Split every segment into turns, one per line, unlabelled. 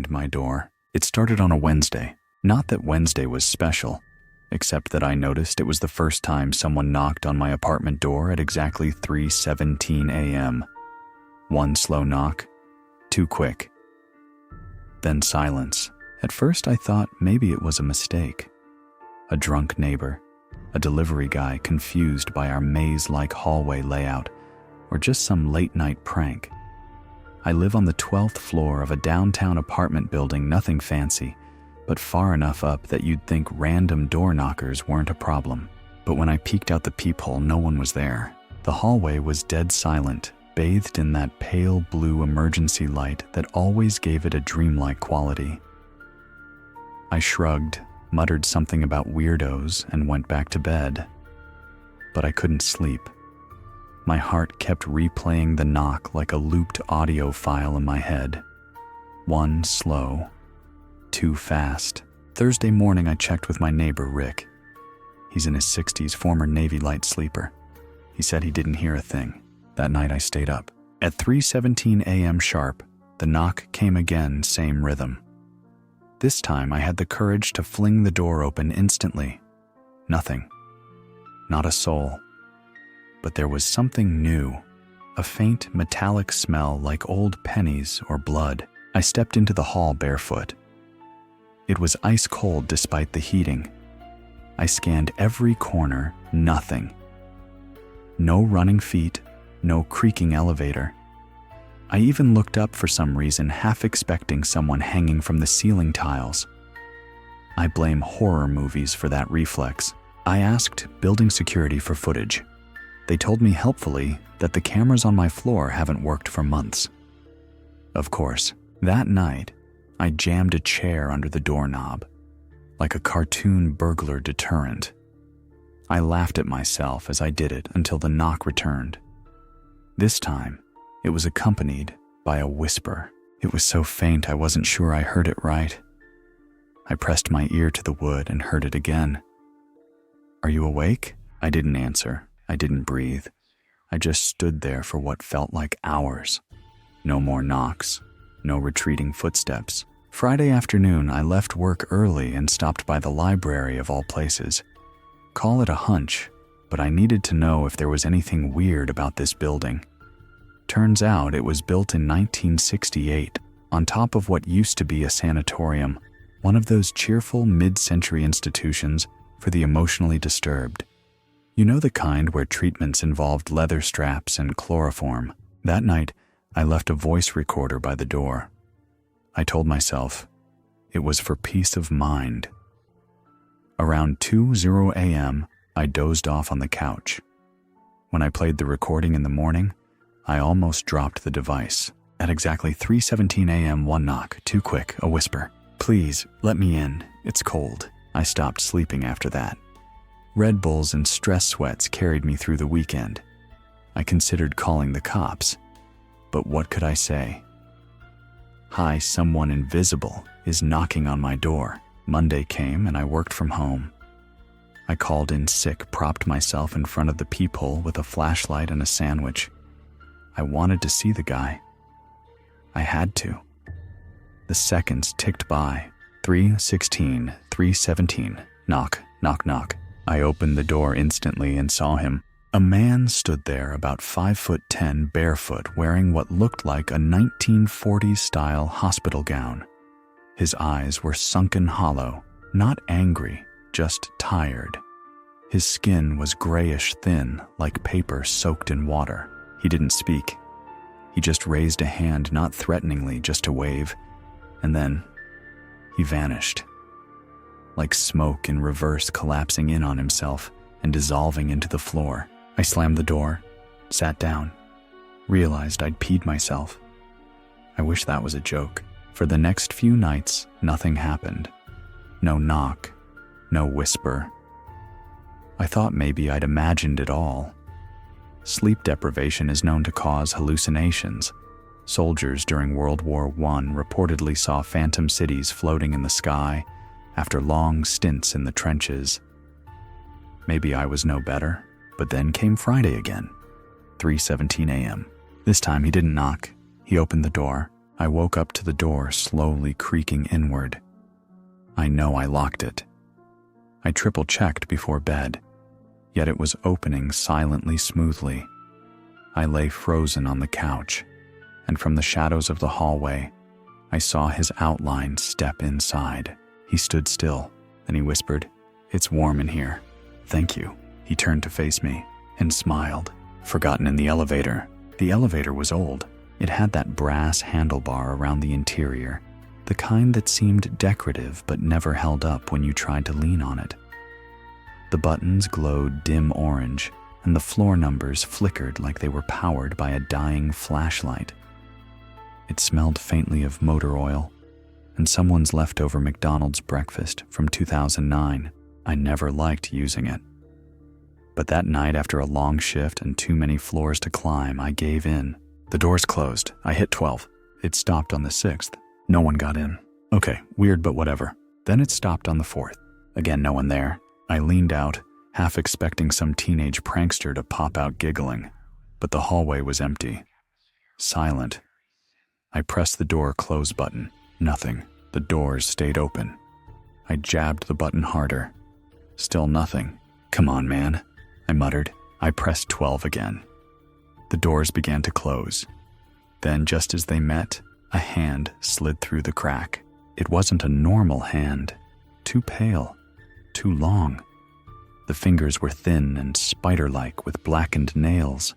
behind my door. It started on a Wednesday. Not that Wednesday was special, except that I noticed it was the first time someone knocked on my apartment door at exactly 3:17 a.m. One slow knock, too quick. Then silence. At first I thought maybe it was a mistake. A drunk neighbor, a delivery guy confused by our maze-like hallway layout, or just some late-night prank. I live on the 12th floor of a downtown apartment building, nothing fancy, but far enough up that you'd think random door knockers weren't a problem. But when I peeked out the peephole, no one was there. The hallway was dead silent, bathed in that pale blue emergency light that always gave it a dreamlike quality. I shrugged, muttered something about weirdos, and went back to bed. But I couldn't sleep. My heart kept replaying the knock like a looped audio file in my head. One slow, too fast. Thursday morning I checked with my neighbor Rick. He's in his 60s, former Navy light sleeper. He said he didn't hear a thing. That night I stayed up. At 3:17 a.m. sharp, the knock came again, same rhythm. This time I had the courage to fling the door open instantly. Nothing. Not a soul. But there was something new, a faint metallic smell like old pennies or blood. I stepped into the hall barefoot. It was ice cold despite the heating. I scanned every corner, nothing. No running feet, no creaking elevator. I even looked up for some reason, half expecting someone hanging from the ceiling tiles. I blame horror movies for that reflex. I asked building security for footage. They told me helpfully that the cameras on my floor haven't worked for months. Of course, that night, I jammed a chair under the doorknob, like a cartoon burglar deterrent. I laughed at myself as I did it until the knock returned. This time, it was accompanied by a whisper. It was so faint I wasn't sure I heard it right. I pressed my ear to the wood and heard it again. "Are you awake?" I didn't answer. I didn't breathe. I just stood there for what felt like hours. No more knocks, no retreating footsteps. Friday afternoon, I left work early and stopped by the library of all places. Call it a hunch, but I needed to know if there was anything weird about this building. Turns out it was built in 1968, on top of what used to be a sanatorium, one of those cheerful mid-century institutions for the emotionally disturbed. You know, the kind where treatments involved leather straps and chloroform. That night, I left a voice recorder by the door. I told myself it was for peace of mind. Around 2:00 a.m., I dozed off on the couch. When I played the recording in the morning, I almost dropped the device. At exactly 3:17 a.m., one knock, too quick, a whisper. "Please, let me in. It's cold." I stopped sleeping after that. Red Bulls and stress sweats carried me through the weekend. I considered calling the cops, but what could I say? Hi, someone invisible is knocking on my door. Monday came and I worked from home. I called in sick, propped myself in front of the peephole with a flashlight and a sandwich. I wanted to see the guy. I had to. The seconds ticked by. 3:16, 3:17, knock, knock, knock. I opened the door instantly and saw him. A man stood there about 5'10", barefoot, wearing what looked like a 1940s-style hospital gown. His eyes were sunken hollow, not angry, just tired. His skin was grayish thin, like paper soaked in water. He didn't speak. He just raised a hand, not threateningly, just to wave, and then he vanished. Like smoke in reverse, collapsing in on himself and dissolving into the floor. I slammed the door, sat down, realized I'd peed myself. I wish that was a joke. For the next few nights, nothing happened. No knock, no whisper. I thought maybe I'd imagined it all. Sleep deprivation is known to cause hallucinations. Soldiers during World War I reportedly saw phantom cities floating in the sky after long stints in the trenches. Maybe I was no better, but then came Friday again, 3:17 a.m. This time he didn't knock. He opened the door. I woke up to the door slowly creaking inward. I know I locked it. I triple-checked before bed, yet it was opening silently smoothly. I lay frozen on the couch, and from the shadows of the hallway, I saw his outline step inside. He stood still, then he whispered, "It's warm in here." "Thank you." He turned to face me and smiled. Forgotten in the elevator. The elevator was old. It had that brass handlebar around the interior, the kind that seemed decorative but never held up when you tried to lean on it. The buttons glowed dim orange, and the floor numbers flickered like they were powered by a dying flashlight. It smelled faintly of motor oil and someone's leftover McDonald's breakfast from 2009. I never liked using it. But that night, after a long shift and too many floors to climb, I gave in. The doors closed. I hit 12. It stopped on the 6th. No one got in. Okay, weird, but whatever. Then it stopped on the 4th. Again, no one there. I leaned out, half expecting some teenage prankster to pop out giggling. But the hallway was empty. Silent. I pressed the door close button. Nothing. The doors stayed open. I jabbed the button harder. Still nothing. "Come on, man," I muttered. I pressed 12 again. The doors began to close. Then, just as they met, a hand slid through the crack. It wasn't a normal hand. Too pale. Too long. The fingers were thin and spider-like with blackened nails.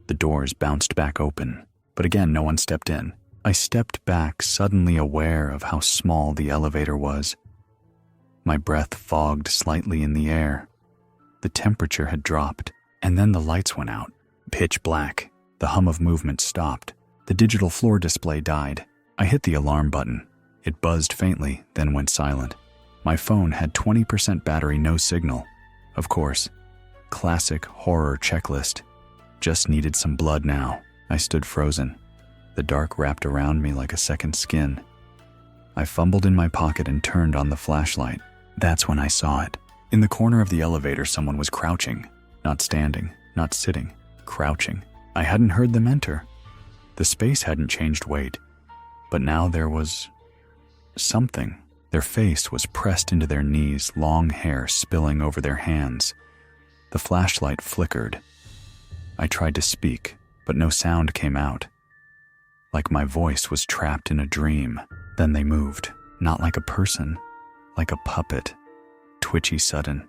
The doors bounced back open, but again no one stepped in. I stepped back, suddenly aware of how small the elevator was. My breath fogged slightly in the air. The temperature had dropped, and then the lights went out. Pitch black. The hum of movement stopped. The digital floor display died. I hit the alarm button. It buzzed faintly, then went silent. My phone had 20% battery, no signal. Of course. Classic horror checklist. Just needed some blood now. I stood frozen. The dark wrapped around me like a second skin. I fumbled in my pocket and turned on the flashlight. That's when I saw it. In the corner of the elevator, someone was crouching. Not standing, not sitting, crouching. I hadn't heard them enter. The space hadn't changed weight, but now there was something. Their face was pressed into their knees, long hair spilling over their hands. The flashlight flickered. I tried to speak, but no sound came out. Like my voice was trapped in a dream. Then they moved, not like a person, like a puppet. Twitchy sudden.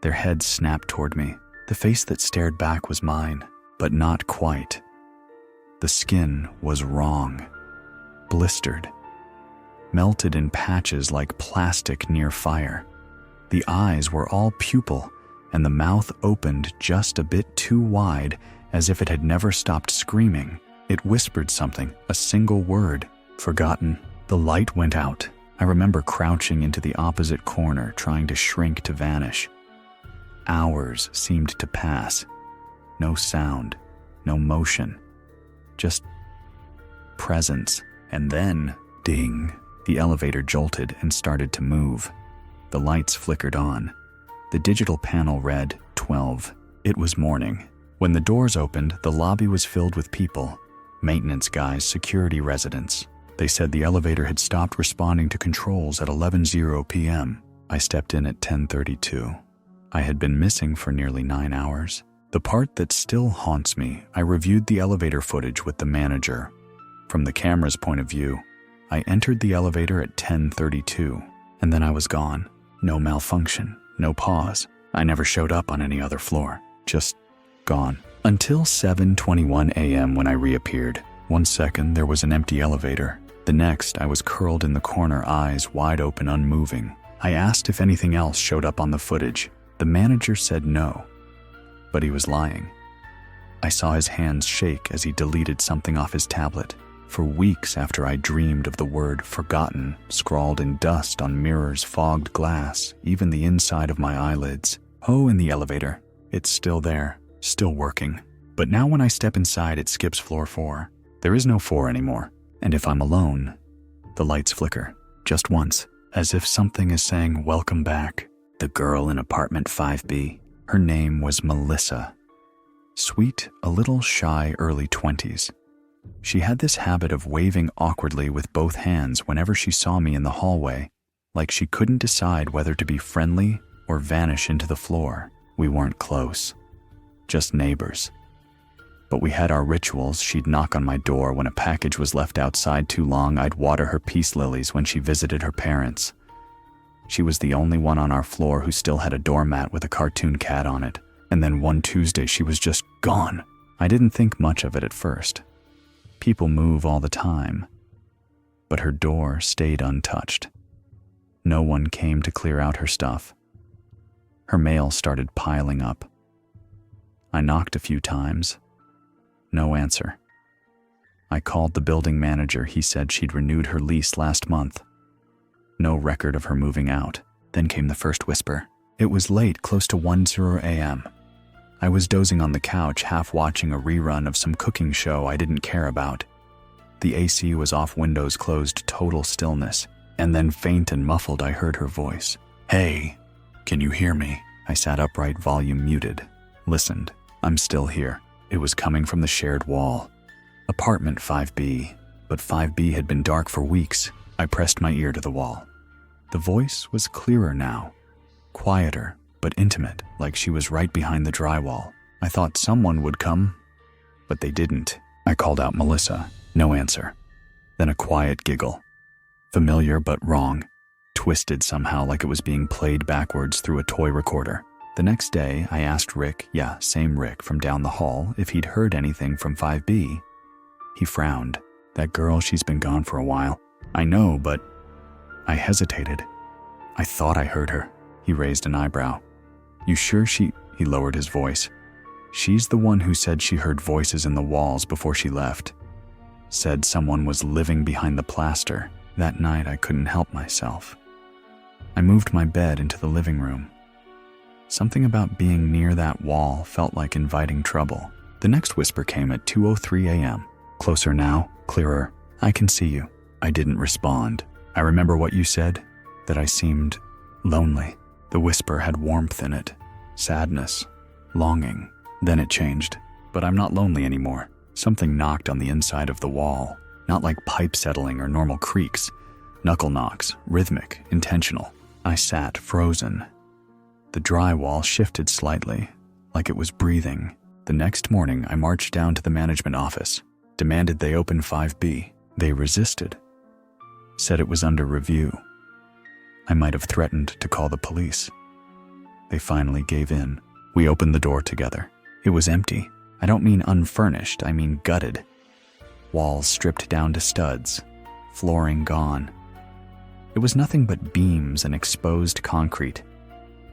Their heads snapped toward me. The face that stared back was mine, but not quite. The skin was wrong. Blistered. Melted in patches like plastic near fire. The eyes were all pupil, and the mouth opened just a bit too wide, as if it had never stopped screaming. It whispered something, a single word. Forgotten. The light went out. I remember crouching into the opposite corner, trying to shrink to vanish. Hours seemed to pass. No sound, no motion. Just presence. And then, ding, the elevator jolted and started to move. The lights flickered on. The digital panel read 12. It was morning. When the doors opened, the lobby was filled with people. Maintenance guys, security residents. They said the elevator had stopped responding to controls at 11:00 p.m. I stepped in at 10:32. I had been missing for nearly 9 hours. The part that still haunts me, I reviewed the elevator footage with the manager. From the camera's point of view, I entered the elevator at 10:32, and then I was gone. No malfunction, no pause. I never showed up on any other floor. Just gone. Until 7:21 a.m. when I reappeared. 1 second, there was an empty elevator. The next, I was curled in the corner, eyes wide open, unmoving. I asked if anything else showed up on the footage. The manager said no, but he was lying. I saw his hands shake as he deleted something off his tablet. For weeks after I dreamed of the word forgotten, scrawled in dust on mirrors, fogged glass, even the inside of my eyelids. Oh, in the elevator. It's still there, still working. But now when I step inside, it skips floor 4. There is no 4 anymore. And if I'm alone, the lights flicker, just once, as if something is saying, "Welcome back." The girl in apartment 5B, her name was Melissa. Sweet, a little shy, early 20s. She had this habit of waving awkwardly with both hands whenever she saw me in the hallway, like she couldn't decide whether to be friendly or vanish into the floor. We weren't close, just neighbors. But we had our rituals. She'd knock on my door when a package was left outside too long. I'd water her peace lilies when she visited her parents. She was the only one on our floor who still had a doormat with a cartoon cat on it. And then one Tuesday she was just gone. I didn't think much of it at first. People move all the time. But her door stayed untouched. No one came to clear out her stuff. Her mail started piling up. I knocked a few times. No answer. I called the building manager. He said she'd renewed her lease last month. No record of her moving out. Then came the first whisper. It was late, close to 1:00 a.m. I was dozing on the couch, half watching a rerun of some cooking show I didn't care about. The AC was off, windows closed, total stillness. And then faint and muffled, I heard her voice. Hey, can you hear me? I sat upright, volume muted. Listened. I'm still here. It was coming from the shared wall. Apartment 5B. But 5B had been dark for weeks. I pressed my ear to the wall. The voice was clearer now. Quieter, but intimate, like she was right behind the drywall. I thought someone would come, but they didn't. I called out Melissa. No answer. Then a quiet giggle. Familiar but wrong. Twisted somehow, like it was being played backwards through a toy recorder. The next day, I asked Rick, same Rick from down the hall, if he'd heard anything from 5B. He frowned. That girl, she's been gone for a while. I know, but... I hesitated. I thought I heard her. He raised an eyebrow. You sure she... He lowered his voice. She's the one who said she heard voices in the walls before she left. Said someone was living behind the plaster. That night, I couldn't help myself. I moved my bed into the living room. Something about being near that wall felt like inviting trouble. The next whisper came at 2:03 a.m. Closer now, clearer. I can see you. I didn't respond. I remember what you said, that I seemed lonely. The whisper had warmth in it, sadness, longing. Then it changed. But I'm not lonely anymore. Something knocked on the inside of the wall. Not like pipe settling or normal creaks. Knuckle knocks, rhythmic, intentional. I sat, frozen. The drywall shifted slightly, like it was breathing. The next morning, I marched down to the management office, demanded they open 5B. They resisted. Said it was under review. I might have threatened to call the police. They finally gave in. We opened the door together. It was empty. I don't mean unfurnished, I mean gutted. Walls stripped down to studs, flooring gone. It was nothing but beams and exposed concrete,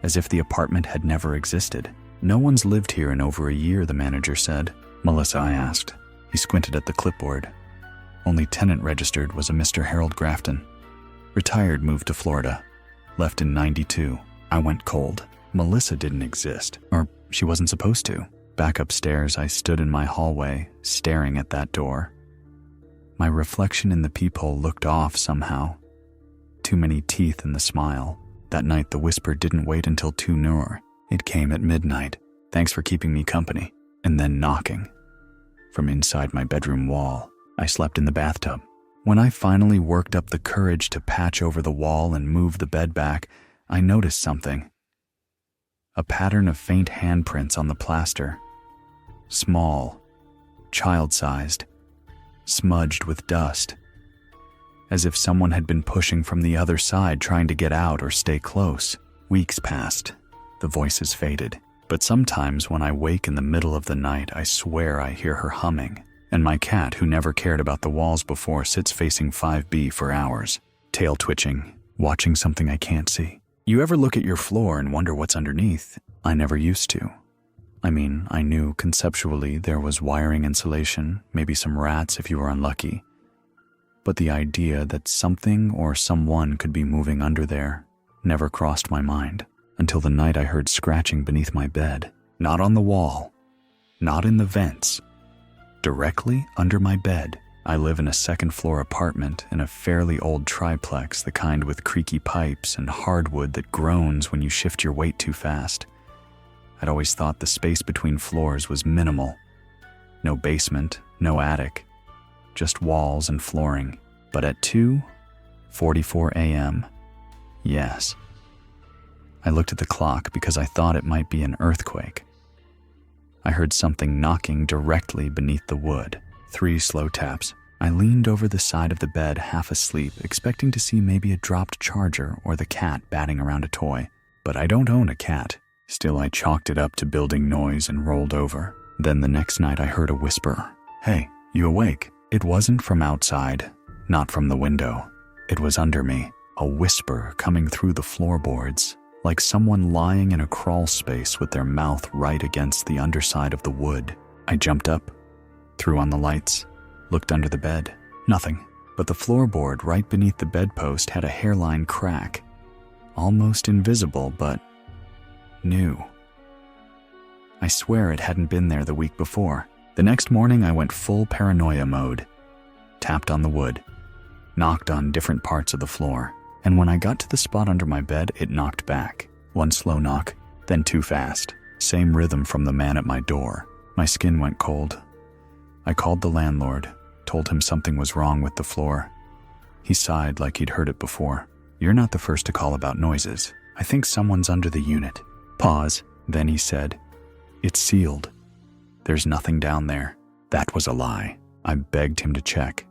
as if the apartment had never existed. No one's lived here in over a year, the manager said. Melissa, I asked. He squinted at the clipboard. Only tenant registered was a Mr. Harold Grafton. Retired, moved to Florida. Left in '92. I went cold. Melissa didn't exist, or she wasn't supposed to. Back upstairs, I stood in my hallway, staring at that door. My reflection in the peephole looked off somehow. Too many teeth in the smile. That night, the whisper didn't wait until 2:00. It came at midnight. Thanks for keeping me company. And then knocking. From inside my bedroom wall. I slept in the bathtub. When I finally worked up the courage to patch over the wall and move the bed back, I noticed something. A pattern of faint handprints on the plaster. Small, child-sized, smudged with dust. As if someone had been pushing from the other side, trying to get out or stay close. Weeks passed. The voices faded. But sometimes when I wake in the middle of the night, I swear I hear her humming. And my cat, who never cared about the walls before, sits facing 5B for hours, tail twitching, watching something I can't see. You ever look at your floor and wonder what's underneath? I never used to. I mean, I knew conceptually there was wiring insulation, maybe some rats if you were unlucky. But the idea that something or someone could be moving under there never crossed my mind until the night I heard scratching beneath my bed. Not on the wall, not in the vents, directly under my bed. I live in a second-floor apartment in a fairly old triplex, the kind with creaky pipes and hardwood that groans when you shift your weight too fast. I'd always thought the space between floors was minimal. No basement, no attic, just walls and flooring. But at 2:44 a.m., yes. I looked at the clock because I thought it might be an earthquake. I heard something knocking directly beneath the wood. 3 slow taps. I leaned over the side of the bed, half asleep, expecting to see maybe a dropped charger or the cat batting around a toy. But I don't own a cat. Still, I chalked it up to building noise and rolled over. Then the next night I heard a whisper. "Hey, you awake?" It wasn't from outside, not from the window. It was under me, a whisper coming through the floorboards, like someone lying in a crawl space with their mouth right against the underside of the wood. I jumped up, threw on the lights, looked under the bed. Nothing, but the floorboard right beneath the bedpost had a hairline crack, almost invisible but new. I swear it hadn't been there the week before. The next morning I went full paranoia mode, tapped on the wood, knocked on different parts of the floor, and when I got to the spot under my bed, it knocked back. 1 slow knock, then 2 fast. Same rhythm from the man at my door. My skin went cold. I called the landlord, told him something was wrong with the floor. He sighed like he'd heard it before. "You're not the first to call about noises. I think someone's under the unit." Pause. Then he said, "It's sealed. There's nothing down there." That was a lie. I begged him to check.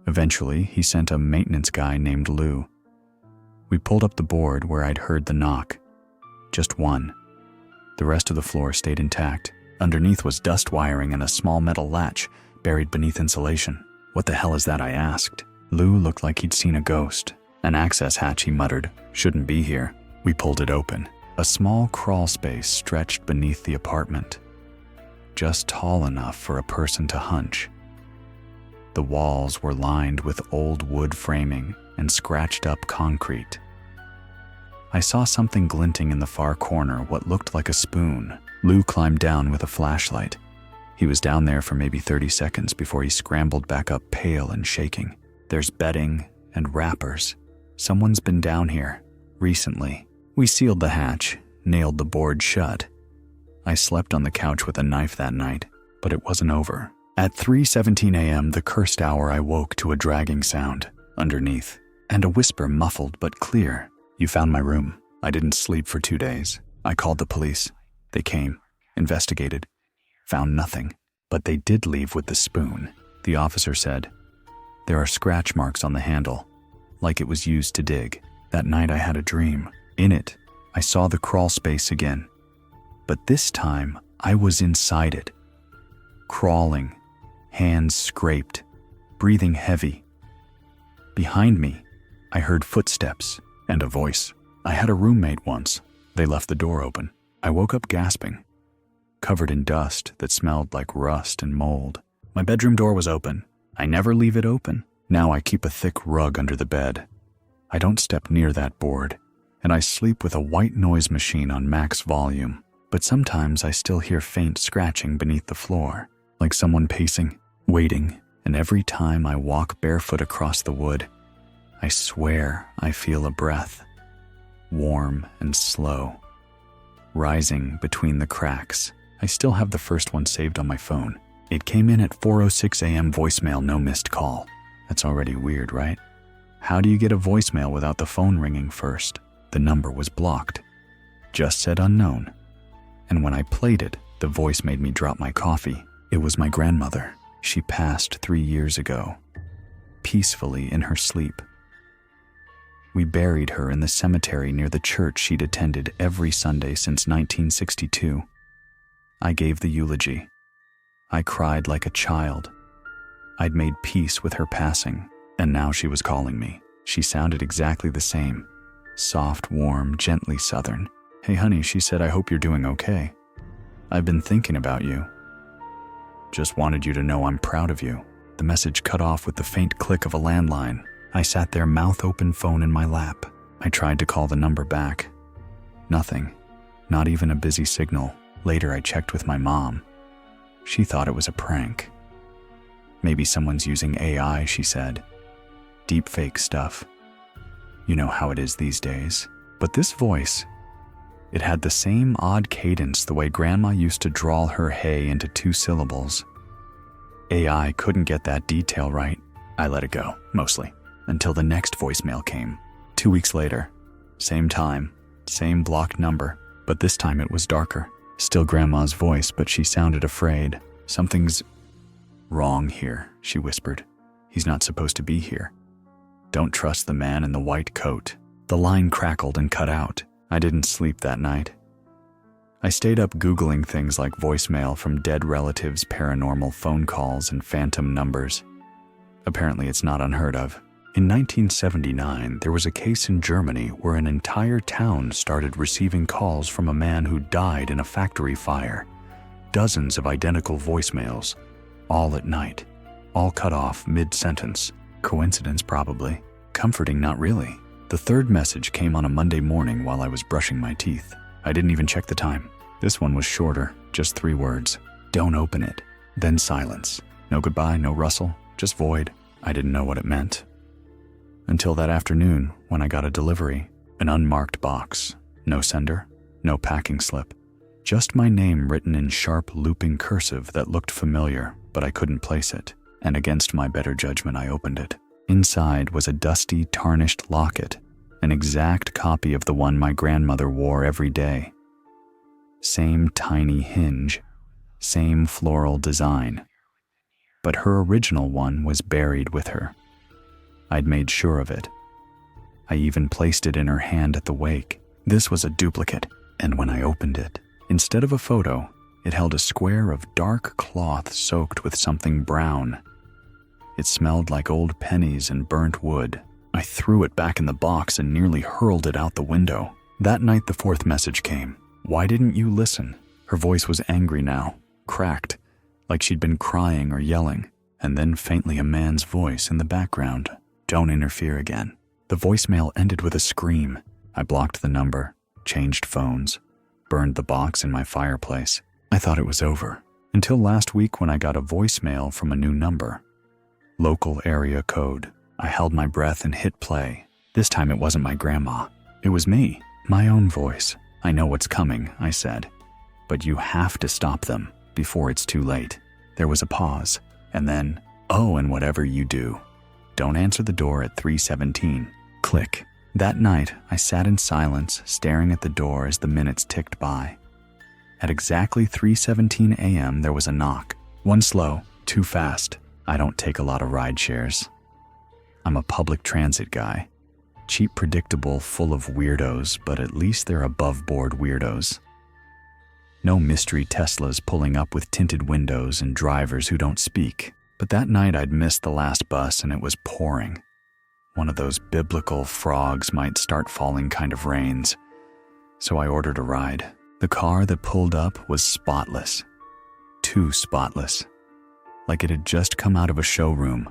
Eventually, he sent a maintenance guy named Lou. We pulled up the board where I'd heard the knock. Just one. The rest of the floor stayed intact. Underneath was dust wiring and a small metal latch buried beneath insulation. "What the hell is that?" I asked. Lou looked like he'd seen a ghost. "An access hatch," he muttered. "Shouldn't be here." We pulled it open. A small crawl space stretched beneath the apartment, just tall enough for a person to hunch. The walls were lined with old wood framing and scratched up concrete. I saw something glinting in the far corner, what looked like a spoon. Lou climbed down with a flashlight. He was down there for maybe 30 seconds before he scrambled back up, pale and shaking. "There's bedding and wrappers. Someone's been down here recently." We sealed the hatch, nailed the board shut. I slept on the couch with a knife that night, but it wasn't over. At 3:17 a.m., the cursed hour, I woke to a dragging sound underneath, and a whisper muffled but clear. "You found my room. I didn't sleep for 2 days. I called the police. They came, investigated, found nothing, but they did leave with the spoon." The officer said, "There are scratch marks on the handle, like it was used to dig." That night I had a dream. In it, I saw the crawl space again, but this time I was inside it, crawling, hands scraped, breathing heavy. Behind me, I heard footsteps and a voice. I had a roommate once. They left the door open. I woke up gasping, covered in dust that smelled like rust and mold. My bedroom door was open. I never leave it open. Now I keep a thick rug under the bed. I don't step near that board, and I sleep with a white noise machine on max volume. But sometimes I still hear faint scratching beneath the floor, like someone pacing, waiting, and every time I walk barefoot across the wood, I swear I feel a breath, warm and slow, rising between the cracks. I still have the first one saved on my phone. It came in at 4:06 a.m. voicemail, no missed call. That's already weird, right? How do you get a voicemail without the phone ringing first? The number was blocked. Just said unknown. And when I played it, the voice made me drop my coffee. It was my grandmother. She passed 3 years ago, peacefully in her sleep. We buried her in the cemetery near the church she'd attended every Sunday since 1962. I gave the eulogy. I cried like a child. I'd made peace with her passing, and now she was calling me. She sounded exactly the same. Soft, warm, gently southern. "Hey honey," she said, "I hope you're doing okay. I've been thinking about you. Just wanted you to know I'm proud of you." The message cut off with the faint click of a landline. I sat there, mouth open, phone in my lap. I tried to call the number back. Nothing. Not even a busy signal. Later I checked with my mom. She thought it was a prank. "Maybe someone's using AI," she said. "Deep fake stuff. You know how it is these days." But this voice, it had the same odd cadence, the way Grandma used to drawl her hay into 2 syllables. AI couldn't get that detail right. I let it go, mostly, until the next voicemail came. 2 weeks later, same time, same blocked number, but this time it was darker. Still Grandma's voice, but she sounded afraid. "Something's wrong here," she whispered. "He's not supposed to be here. Don't trust the man in the white coat." The line crackled and cut out. I didn't sleep that night. I stayed up Googling things like voicemail from dead relatives, paranormal phone calls, and phantom numbers. Apparently it's not unheard of. In 1979, there was a case in Germany where an entire town started receiving calls from a man who died in a factory fire. Dozens of identical voicemails, all at night, all cut off mid-sentence. Coincidence, probably. Comforting, not really. The third message came on a Monday morning while I was brushing my teeth. I didn't even check the time. This one was shorter, just 3 words. "Don't open it." Then silence. No goodbye, no rustle, just void. I didn't know what it meant. Until that afternoon, when I got a delivery, an unmarked box. No sender, no packing slip. Just my name written in sharp, looping cursive that looked familiar, but I couldn't place it. And against my better judgment, I opened it. Inside was a dusty, tarnished locket, an exact copy of the one my grandmother wore every day. Same tiny hinge, same floral design. But her original one was buried with her. I'd made sure of it. I even placed it in her hand at the wake. This was a duplicate, and when I opened it, instead of a photo, it held a square of dark cloth soaked with something brown. It smelled like old pennies and burnt wood. I threw it back in the box and nearly hurled it out the window. That night, the 4th message came. "Why didn't you listen?" Her voice was angry now, cracked, like she'd been crying or yelling, and then faintly a man's voice in the background. "Don't interfere again." The voicemail ended with a scream. I blocked the number, changed phones, burned the box in my fireplace. I thought it was over, until last week when I got a voicemail from a new number. Local area code. I held my breath and hit play. This time it wasn't my grandma. It was me, my own voice. "I know what's coming," I said. "But you have to stop them before it's too late." There was a pause, and then, "Oh, and whatever you do, don't answer the door at 3:17. Click. That night, I sat in silence, staring at the door as the minutes ticked by. At exactly 3:17 a.m., there was a knock. One slow, 2 fast. I don't take a lot of ride shares. I'm a public transit guy. Cheap, predictable, full of weirdos, but at least they're above-board weirdos. No mystery Teslas pulling up with tinted windows and drivers who don't speak. But that night I'd missed the last bus and it was pouring. One of those biblical frogs might start falling kind of rains. So I ordered a ride. The car that pulled up was spotless. Too spotless. Like it had just come out of a showroom.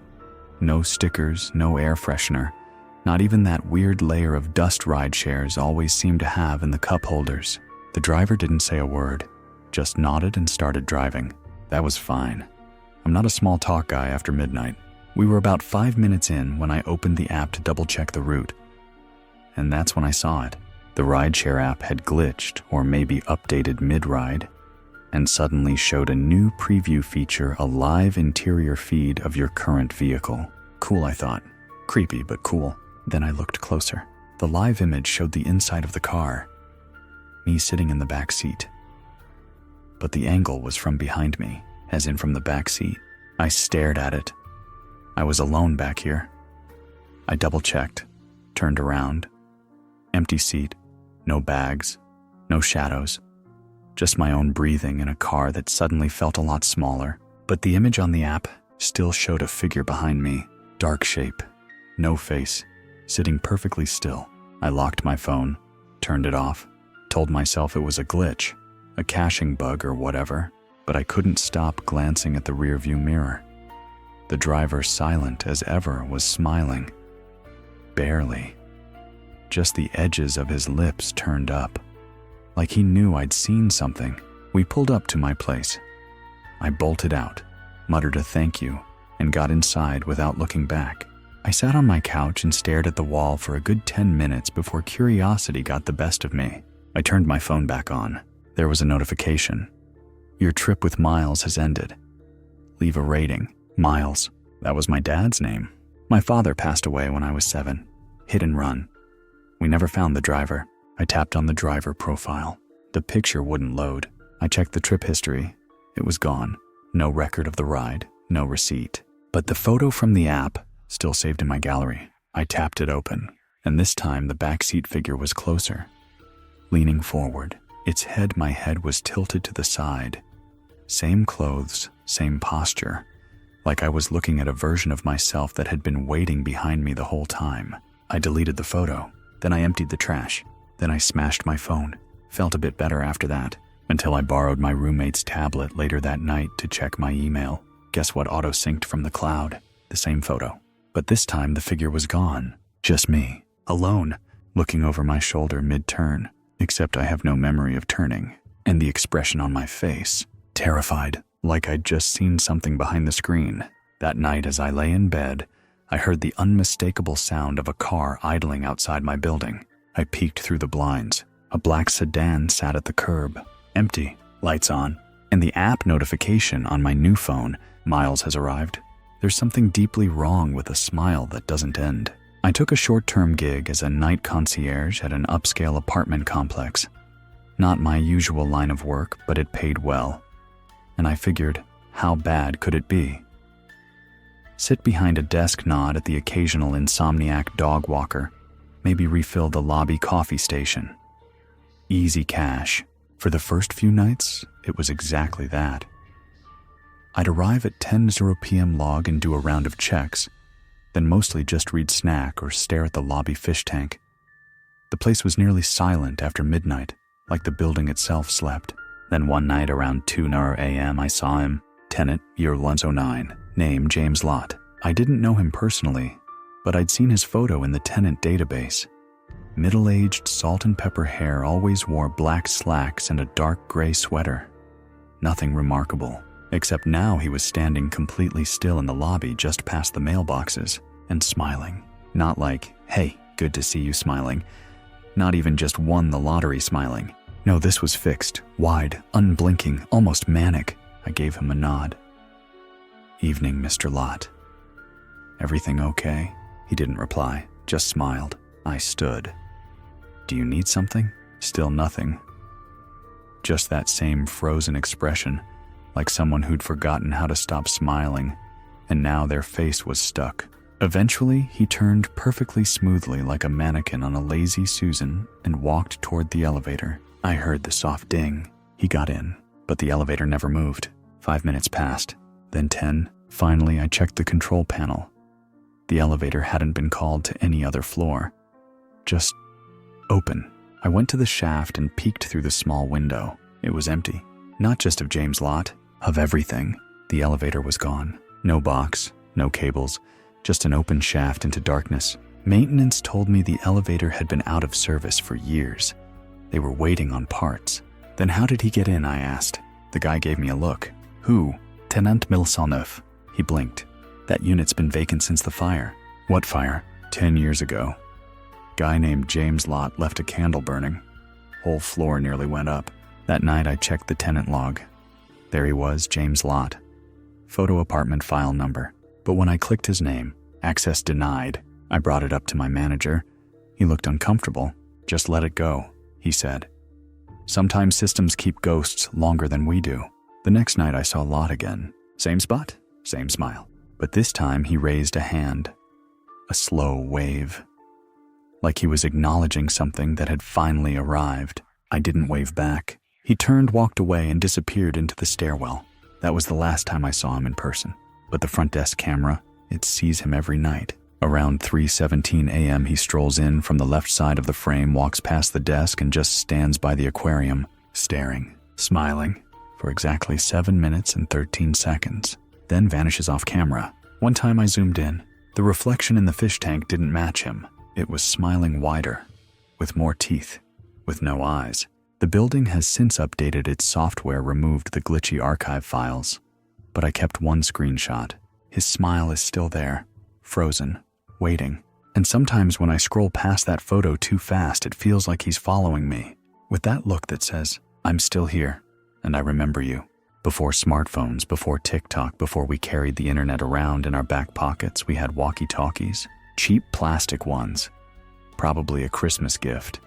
No stickers, no air freshener. Not even that weird layer of dust ride shares always seem to have in the cup holders. The driver didn't say a word, just nodded and started driving. That was fine. I'm not a small talk guy after midnight. We were about 5 minutes in when I opened the app to double-check the route. And that's when I saw it. The rideshare app had glitched or maybe updated mid-ride and suddenly showed a new preview feature, a live interior feed of your current vehicle. Cool, I thought. Creepy, but cool. Then I looked closer. The live image showed the inside of the car. Me sitting in the back seat. But the angle was from behind me, as in from the back seat. I stared at it. I was alone back here. I double-checked, turned around. Empty seat, no bags, no shadows. Just my own breathing in a car that suddenly felt a lot smaller. But the image on the app still showed a figure behind me. Dark shape, no face, sitting perfectly still. I locked my phone, turned it off, told myself it was a glitch, a caching bug or whatever, but I couldn't stop glancing at the rearview mirror. The driver, silent as ever, was smiling. Barely. Just the edges of his lips turned up. Like he knew I'd seen something. We pulled up to my place. I bolted out, muttered a thank you, and got inside without looking back. I sat on my couch and stared at the wall for a good 10 minutes before curiosity got the best of me. I turned my phone back on. There was a notification. Your trip with Miles has ended. Leave a rating. Miles. That was my dad's name. My father passed away when I was 7. Hit and run. We never found the driver. I tapped on the driver profile. The picture wouldn't load. I checked the trip history. It was gone. No record of the ride, no receipt. But the photo from the app, still saved in my gallery. I tapped it open, and this time the backseat figure was closer. Leaning forward, my head was tilted to the side. Same clothes, same posture, like I was looking at a version of myself that had been waiting behind me the whole time. I deleted the photo, then I emptied the trash, then I smashed my phone. Felt a bit better after that, until I borrowed my roommate's tablet later that night to check my email. Guess what auto-synced from the cloud? The same photo. But this time the figure was gone. Just me, alone, looking over my shoulder mid-turn, except I have no memory of turning, and the expression on my face, terrified, like I'd just seen something behind the screen. That night as I lay in bed, I heard the unmistakable sound of a car idling outside my building. I peeked through the blinds. A black sedan sat at the curb, empty, lights on, and the app notification on my new phone, Miles has arrived. There's something deeply wrong with a smile that doesn't end. I took a short-term gig as a night concierge at an upscale apartment complex. Not my usual line of work, but it paid well. And I figured, how bad could it be? Sit behind a desk, nod at the occasional insomniac dog walker, maybe refill the lobby coffee station. Easy cash. For the first few nights, it was exactly that. I'd arrive at 10:00 p.m. log and do a round of checks, then mostly just read snack or stare at the lobby fish tank. The place was nearly silent after midnight, like the building itself slept. Then one night around 2:00 a.m. I saw him, tenant, year 109, name James Lott. I didn't know him personally, but I'd seen his photo in the tenant database. Middle-aged, salt and pepper hair, always wore black slacks and a dark gray sweater. Nothing remarkable, except now he was standing completely still in the lobby just past the mailboxes and smiling. Not like, hey, good to see you smiling. Not even just won the lottery smiling. No, this was fixed, wide, unblinking, almost manic. I gave him a nod. Evening, Mr. Lott. Everything okay? He didn't reply, just smiled. I stood. Do you need something? Still nothing. Just that same frozen expression, like someone who'd forgotten how to stop smiling, and now their face was stuck. Eventually, he turned perfectly smoothly like a mannequin on a lazy Susan and walked toward the elevator. I heard the soft ding. He got in, but the elevator never moved. 5 minutes passed, then 10. Finally, I checked the control panel. The elevator hadn't been called to any other floor. Just open. I went to the shaft and peeked through the small window. It was empty. Not just of James Lott, of everything. The elevator was gone. No box, no cables, just an open shaft into darkness. Maintenance told me the elevator had been out of service for years. They were waiting on parts. Then how did he get in, I asked. The guy gave me a look. Who? Tenant Milsonov. He blinked. That unit's been vacant since the fire. What fire? 10 years ago. Guy named James Lott left a candle burning. Whole floor nearly went up. That night I checked the tenant log. There he was, James Lott. Photo apartment file number. But when I clicked his name, access denied. I brought it up to my manager. He looked uncomfortable. Just let it go, he said. Sometimes systems keep ghosts longer than we do. The next night I saw Lott again. Same spot, same smile. But this time he raised a hand. A slow wave. Like he was acknowledging something that had finally arrived. I didn't wave back. He turned, walked away, and disappeared into the stairwell. That was the last time I saw him in person. But the front desk camera, it sees him every night. Around 3:17 a.m. he strolls in from the left side of the frame, walks past the desk, and just stands by the aquarium, staring, smiling, for exactly 7 minutes and 13 seconds. Then vanishes off camera. One time I zoomed in. The reflection in the fish tank didn't match him. It was smiling wider, with more teeth, with no eyes. The building has since updated its software, removed the glitchy archive files. But I kept one screenshot. His smile is still there, frozen, waiting. And sometimes when I scroll past that photo too fast, it feels like he's following me, with that look that says, I'm still here, and I remember you. Before smartphones, before TikTok, before we carried the internet around in our back pockets, we had walkie-talkies, cheap plastic ones, probably a Christmas gift.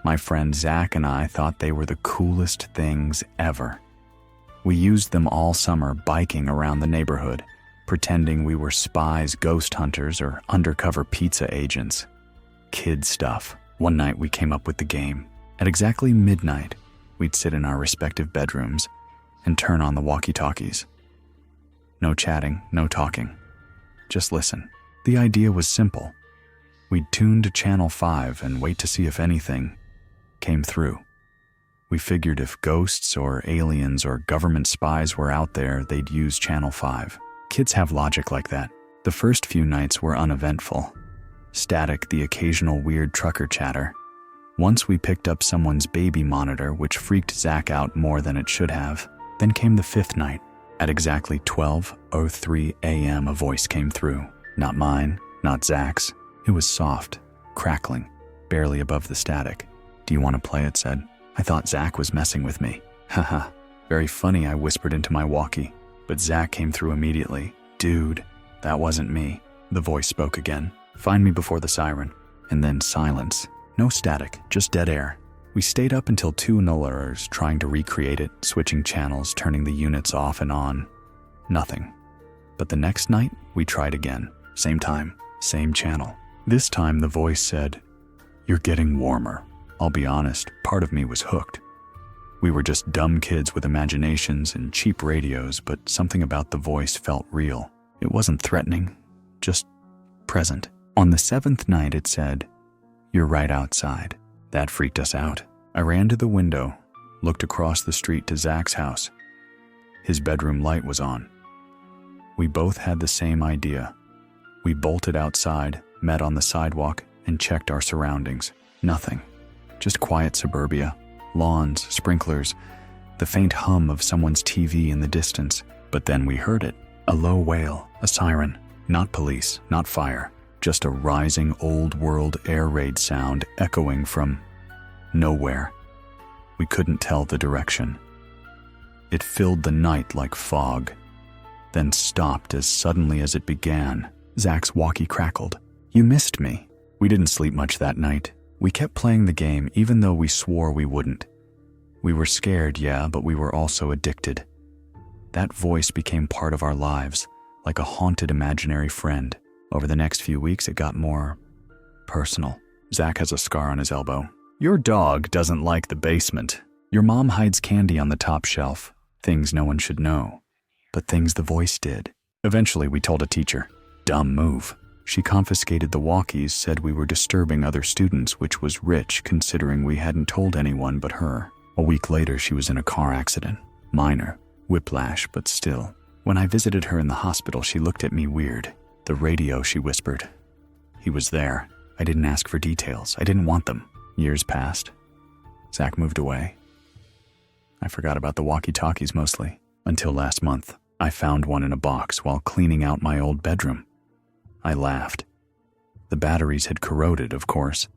My friend Zach and I thought they were the coolest things ever. We used them all summer biking around the neighborhood, pretending we were spies, ghost hunters, or undercover pizza agents. Kid stuff. One night we came up with the game. At exactly midnight, we'd sit in our respective bedrooms and turn on the walkie-talkies. No chatting, no talking. Just listen. The idea was simple. We'd tune to Channel 5 and wait to see if anything came through. We figured if ghosts or aliens or government spies were out there, they'd use Channel 5. Kids have logic like that. The first few nights were uneventful. Static, the occasional weird trucker chatter. Once we picked up someone's baby monitor, which freaked Zach out more than it should have. Then came the fifth night. At exactly 12:03 a.m., a voice came through. Not mine, not Zach's. It was soft, crackling, barely above the static. "Do you want to play?" it said. I thought Zach was messing with me. Haha, very funny, I whispered into my walkie. But Zach came through immediately. "Dude, that wasn't me." The voice spoke again. "Find me before the siren." And then silence. No static, just dead air. We stayed up until 2 hours trying to recreate it, switching channels, turning the units off and on. Nothing. But the next night, we tried again. Same time, same channel. This time the voice said, "You're getting warmer." I'll be honest, part of me was hooked. We were just dumb kids with imaginations and cheap radios, but something about the voice felt real. It wasn't threatening, just present. On the 7th night it said, "You're right outside." That freaked us out. I ran to the window, looked across the street to Zach's house. His bedroom light was on. We both had the same idea. We bolted outside, met on the sidewalk, and checked our surroundings. Nothing. Just quiet suburbia, lawns, sprinklers, the faint hum of someone's TV in the distance. But then we heard it. A low wail, a siren. Not police, not fire. Just a rising old-world air raid sound echoing from nowhere. We couldn't tell the direction. It filled the night like fog, then stopped as suddenly as it began. Zach's walkie crackled. "You missed me." We didn't sleep much that night. We kept playing the game even though we swore we wouldn't. We were scared, yeah, but we were also addicted. That voice became part of our lives, like a haunted imaginary friend. Over the next few weeks, it got more personal. Zach has a scar on his elbow. "Your dog doesn't like the basement. Your mom hides candy on the top shelf. Things no one should know, but things the voice did." Eventually, we told a teacher. Dumb move. She confiscated the walkies, said we were disturbing other students, which was rich considering we hadn't told anyone but her. A week later, she was in a car accident. Minor. Whiplash, but still. When I visited her in the hospital, she looked at me weird. "The radio," she whispered. "He was there. I didn't ask for details. I didn't want them." Years passed. Zach moved away. I forgot about the walkie-talkies mostly. Until last month, I found one in a box while cleaning out my old bedroom. I laughed. The batteries had corroded, of course,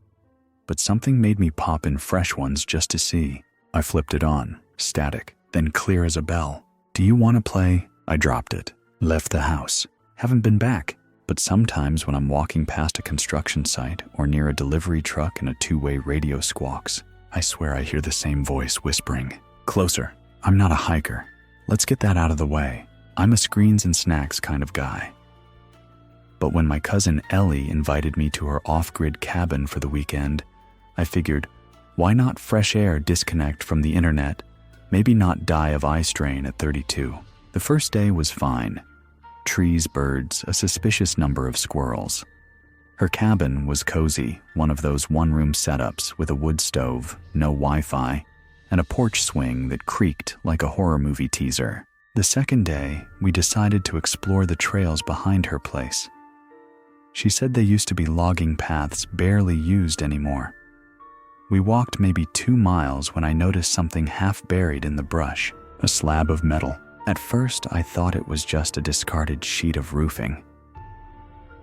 but something made me pop in fresh ones just to see. I flipped it on, static, then clear as a bell. "Do you want to play?" I dropped it. Left the house. Haven't been back. But sometimes when I'm walking past a construction site or near a delivery truck and a two-way radio squawks, I swear I hear the same voice whispering, "Closer. I'm not a hiker. Let's get that out of the way. I'm a screens and snacks kind of guy." But when my cousin Ellie invited me to her off-grid cabin for the weekend, I figured, why not fresh air disconnect from the internet, maybe not die of eye strain at 32. The first day was fine. Trees, birds, a suspicious number of squirrels. Her cabin was cozy, one of those one-room setups with a wood stove, no Wi-Fi, and a porch swing that creaked like a horror movie teaser. The second day, we decided to explore the trails behind her place. She said they used to be logging paths barely used anymore. We walked maybe 2 miles when I noticed something half buried in the brush, a slab of metal. At first, I thought it was just a discarded sheet of roofing.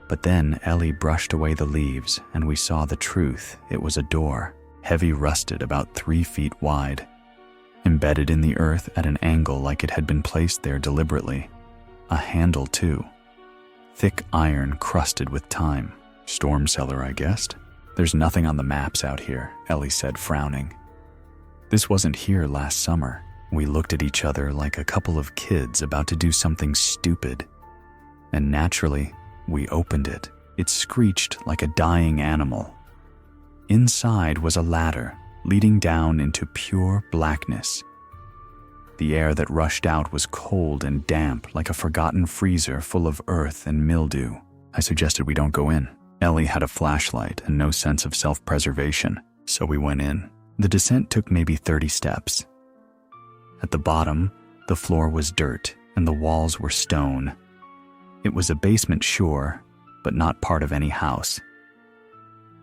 But then Ellie brushed away the leaves and we saw the truth. It was a door, heavy rusted, about 3 feet wide. embedded in the earth at an angle like it had been placed there deliberately. A handle, too. Thick iron crusted with time. Storm cellar, I guessed. There's nothing on the maps out here, Ellie said, frowning. This wasn't here last summer. We looked at each other like a couple of kids about to do something stupid. And naturally, we opened it. It screeched like a dying animal. Inside was a ladder leading down into pure blackness. The air that rushed out was cold and damp like a forgotten freezer full of earth and mildew. I suggested we don't go in. Ellie had a flashlight and no sense of self-preservation, so we went in. The descent took maybe 30 steps. At the bottom, the floor was dirt and the walls were stone. It was a basement, sure, but not part of any house.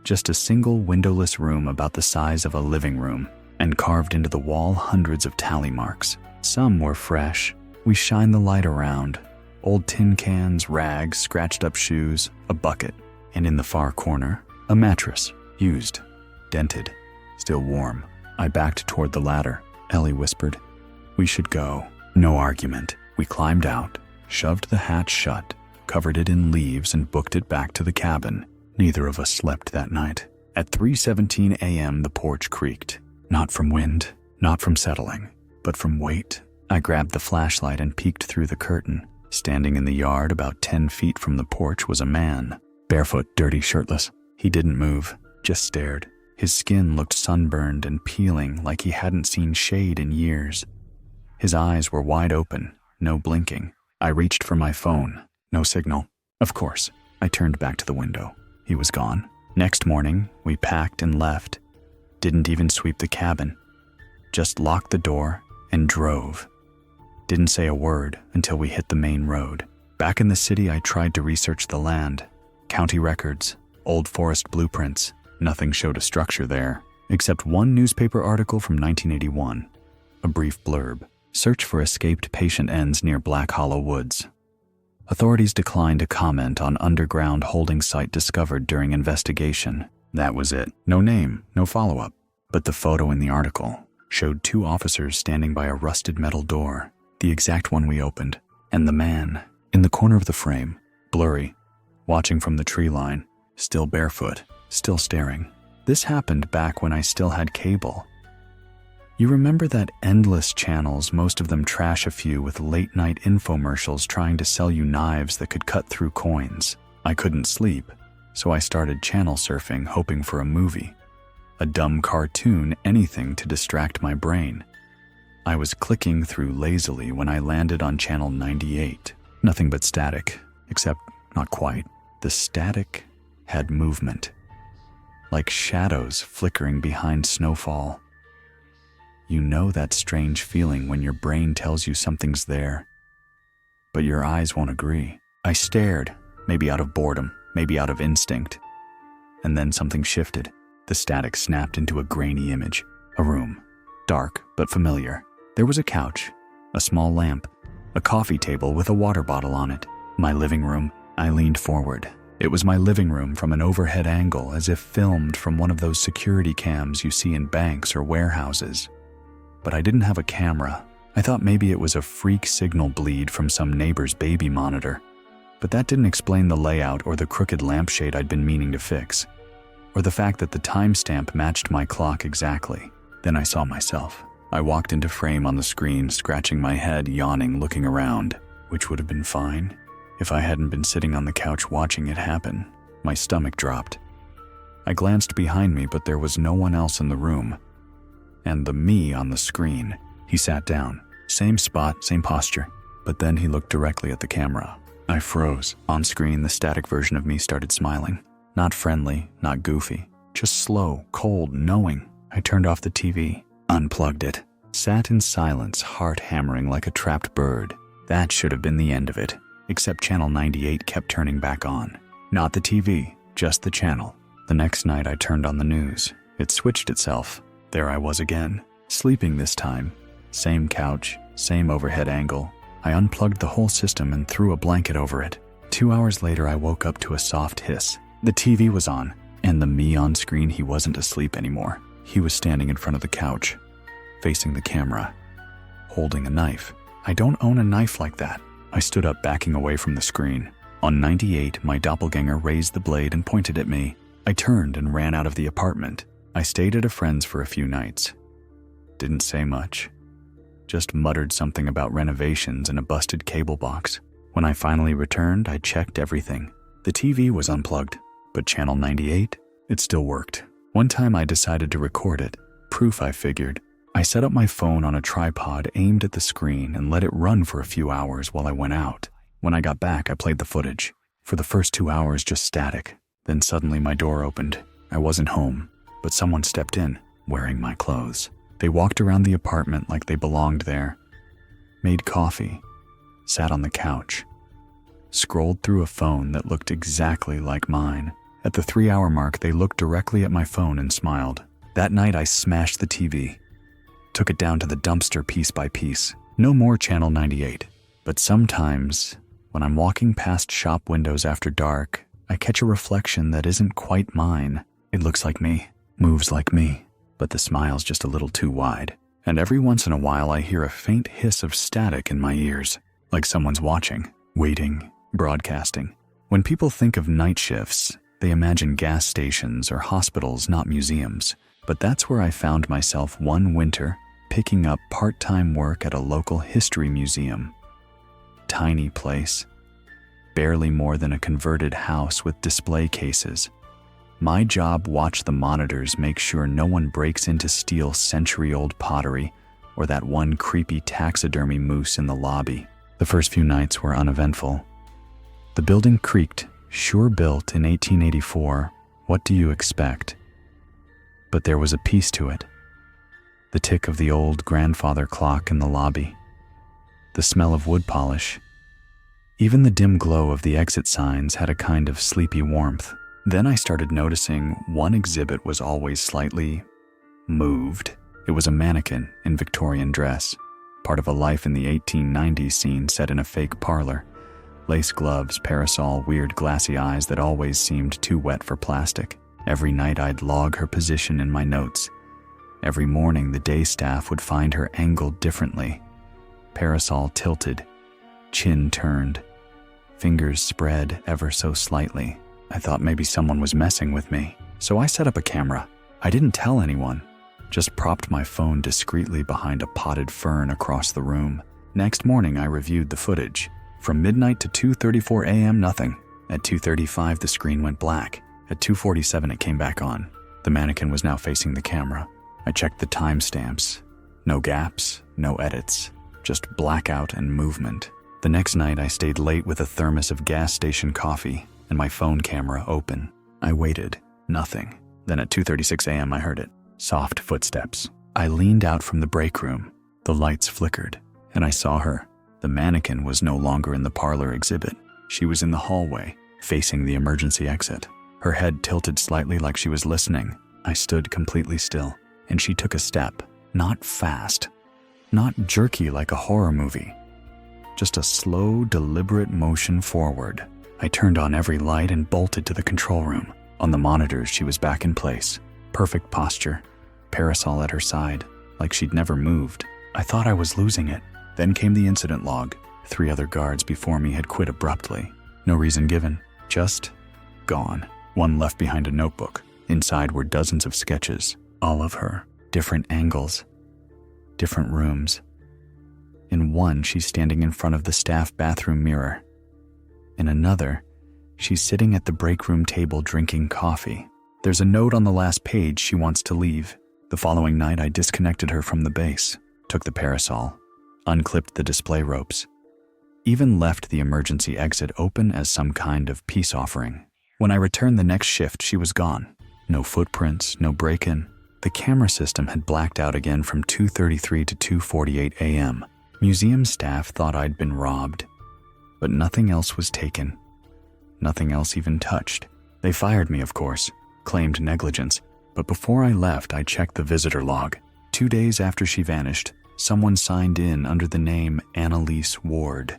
Just a single windowless room about the size of a living room, and carved into the wall hundreds of tally marks. Some were fresh. We shined the light around. Old tin cans, rags, scratched up shoes, a bucket, and in the far corner, a mattress, used, dented, still warm. I backed toward the ladder. Ellie whispered, "We should go." No argument. We climbed out, shoved the hatch shut, covered it in leaves, and booked it back to the cabin. Neither of us slept that night. At 3:17 a.m., the porch creaked. Not from wind, not from settling, but from weight. I grabbed the flashlight and peeked through the curtain. Standing in the yard about 10 feet from the porch was a man, barefoot, dirty, shirtless. He didn't move, just stared. His skin looked sunburned and peeling like he hadn't seen shade in years. His eyes were wide open, no blinking. I reached for my phone. No signal. Of course, I turned back to the window. He was gone. Next morning, we packed and left. Didn't even sweep the cabin. Just locked the door and drove. Didn't say a word until we hit the main road. Back in the city, I tried to research the land. County records, old forest blueprints. Nothing showed a structure there, except one newspaper article from 1981. A brief blurb. Search for escaped patient ends near Black Hollow Woods. Authorities declined to comment on underground holding site discovered during investigation. That was it. No name, no follow-up. But the photo in the article showed 2 officers standing by a rusted metal door, the exact one we opened, and the man, in the corner of the frame, blurry, watching from the tree line, still barefoot, still staring. This happened back when I still had cable. You remember that endless channels, most of them trash a few with late-night infomercials trying to sell you knives that could cut through coins? I couldn't sleep, so I started channel surfing, hoping for a movie. A dumb cartoon, anything to distract my brain. I was clicking through lazily when I landed on channel 98. Nothing but static, except not quite. The static had movement, like shadows flickering behind snowfall. You know that strange feeling when your brain tells you something's there, but your eyes won't agree. I stared, maybe out of boredom, maybe out of instinct. And then something shifted. The static snapped into a grainy image. A room, dark but familiar. There was a couch, a small lamp, a coffee table with a water bottle on it. My living room. I leaned forward. It was my living room from an overhead angle, as if filmed from one of those security cams you see in banks or warehouses. But I didn't have a camera. I thought maybe it was a freak signal bleed from some neighbor's baby monitor. But that didn't explain the layout or the crooked lampshade I'd been meaning to fix, or the fact that the timestamp matched my clock exactly. Then I saw myself. I walked into frame on the screen, scratching my head, yawning, looking around, which would have been fine if I hadn't been sitting on the couch watching it happen. My stomach dropped. I glanced behind me, but there was no one else in the room. And the me on the screen. He sat down. Same spot, same posture. But then he looked directly at the camera. I froze. On screen, the static version of me started smiling. Not friendly, not goofy. Just slow, cold, knowing. I turned off the TV, unplugged it, sat in silence, heart hammering like a trapped bird. That should have been the end of it. Except channel 98 kept turning back on. Not the TV, just the channel. The next night I turned on the news. It switched itself. There I was again, sleeping this time. Same couch, same overhead angle. I unplugged the whole system and threw a blanket over it. 2 hours later, I woke up to a soft hiss. The TV was on, and the me on screen, he wasn't asleep anymore. He was standing in front of the couch, facing the camera, holding a knife. I don't own a knife like that. I stood up, backing away from the screen. On 98, my doppelganger raised the blade and pointed at me. I turned and ran out of the apartment. I stayed at a friend's for a few nights. Didn't say much. Just muttered something about renovations and a busted cable box. When I finally returned, I checked everything. The TV was unplugged, but channel 98, it still worked. One time I decided to record it. Proof, I figured. I set up my phone on a tripod aimed at the screen and let it run for a few hours while I went out. When I got back, I played the footage. For the first 2 hours, just static. Then suddenly my door opened. I wasn't home, but someone stepped in, wearing my clothes. They walked around the apartment like they belonged there, made coffee, sat on the couch, scrolled through a phone that looked exactly like mine. At the 3-hour mark, they looked directly at my phone and smiled. That night, I smashed the TV, took it down to the dumpster piece by piece. No more channel 98. But sometimes, when I'm walking past shop windows after dark, I catch a reflection that isn't quite mine. It looks like me, moves like me, but the smile's just a little too wide. And every once in a while, I hear a faint hiss of static in my ears, like someone's watching, waiting, broadcasting. When people think of night shifts, they imagine gas stations or hospitals, not museums. But that's where I found myself one winter, picking up part-time work at a local history museum. Tiny place, barely more than a converted house with display cases. My job: watch the monitors, make sure no one breaks in to steal century-old pottery or that one creepy taxidermy moose in the lobby. The first few nights were uneventful. The building creaked, sure built in 1884. What do you expect? But there was a peace to it. The tick of the old grandfather clock in the lobby. The smell of wood polish. Even the dim glow of the exit signs had a kind of sleepy warmth. Then I started noticing one exhibit was always slightly moved. It was a mannequin in Victorian dress, part of a Life in the 1890s scene set in a fake parlor. Lace gloves, parasol, weird glassy eyes that always seemed too wet for plastic. Every night I'd log her position in my notes. Every morning the day staff would find her angled differently. Parasol tilted, chin turned, fingers spread ever so slightly. I thought maybe someone was messing with me, so I set up a camera. I didn't tell anyone, just propped my phone discreetly behind a potted fern across the room. Next morning I reviewed the footage. From midnight to 2:34 a.m., nothing. At 2:35 the screen went black. At 2:47 it came back on. The mannequin was now facing the camera. I checked the timestamps. No gaps, no edits, just blackout and movement. The next night I stayed late with a thermos of gas station coffee and my phone camera open. I waited. Nothing. Then at 2:36 a.m. I heard it. Soft footsteps. I leaned out from the break room. The lights flickered, and I saw her. The mannequin was no longer in the parlor exhibit. She was in the hallway, facing the emergency exit. Her head tilted slightly like she was listening. I stood completely still, and she took a step. Not fast, not jerky like a horror movie. Just a slow, deliberate motion forward. I turned on every light and bolted to the control room. On the monitors, she was back in place. Perfect posture, parasol at her side, like she'd never moved. I thought I was losing it. Then came the incident log. 3 other guards before me had quit abruptly. No reason given, just gone. One left behind a notebook. Inside were dozens of sketches, all of her, different angles, different rooms. In one, she's standing in front of the staff bathroom mirror. In another, she's sitting at the break room table drinking coffee. There's a note on the last page she wants to leave. The following night, I disconnected her from the base, took the parasol, unclipped the display ropes, even left the emergency exit open as some kind of peace offering. When I returned the next shift, she was gone. No footprints, no break-in. The camera system had blacked out again from 2:33 to 2:48 a.m. Museum staff thought I'd been robbed, but nothing else was taken. Nothing else even touched. They fired me, of course, claimed negligence, but before I left, I checked the visitor log. 2 days after she vanished, someone signed in under the name Annalise Ward.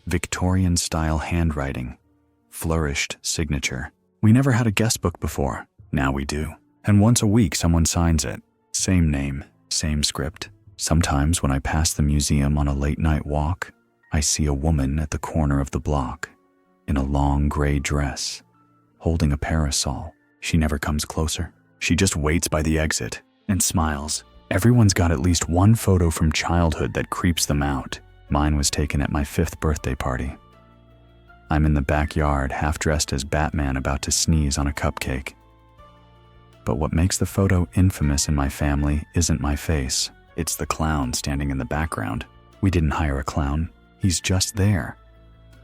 Victorian-style handwriting, flourished signature. We never had a guest book before. Now we do. And once a week, someone signs it. Same name, Same script. Sometimes when I pass the museum on a late-night walk, I see a woman at the corner of the block, in a long gray dress, holding a parasol. She never comes closer. She just waits by the exit and smiles. Everyone's got at least one photo from childhood that creeps them out. Mine was taken at my 5th birthday party. I'm in the backyard, half dressed as Batman, about to sneeze on a cupcake. But what makes the photo infamous in my family isn't my face. It's the clown standing in the background. We didn't hire a clown. He's just there.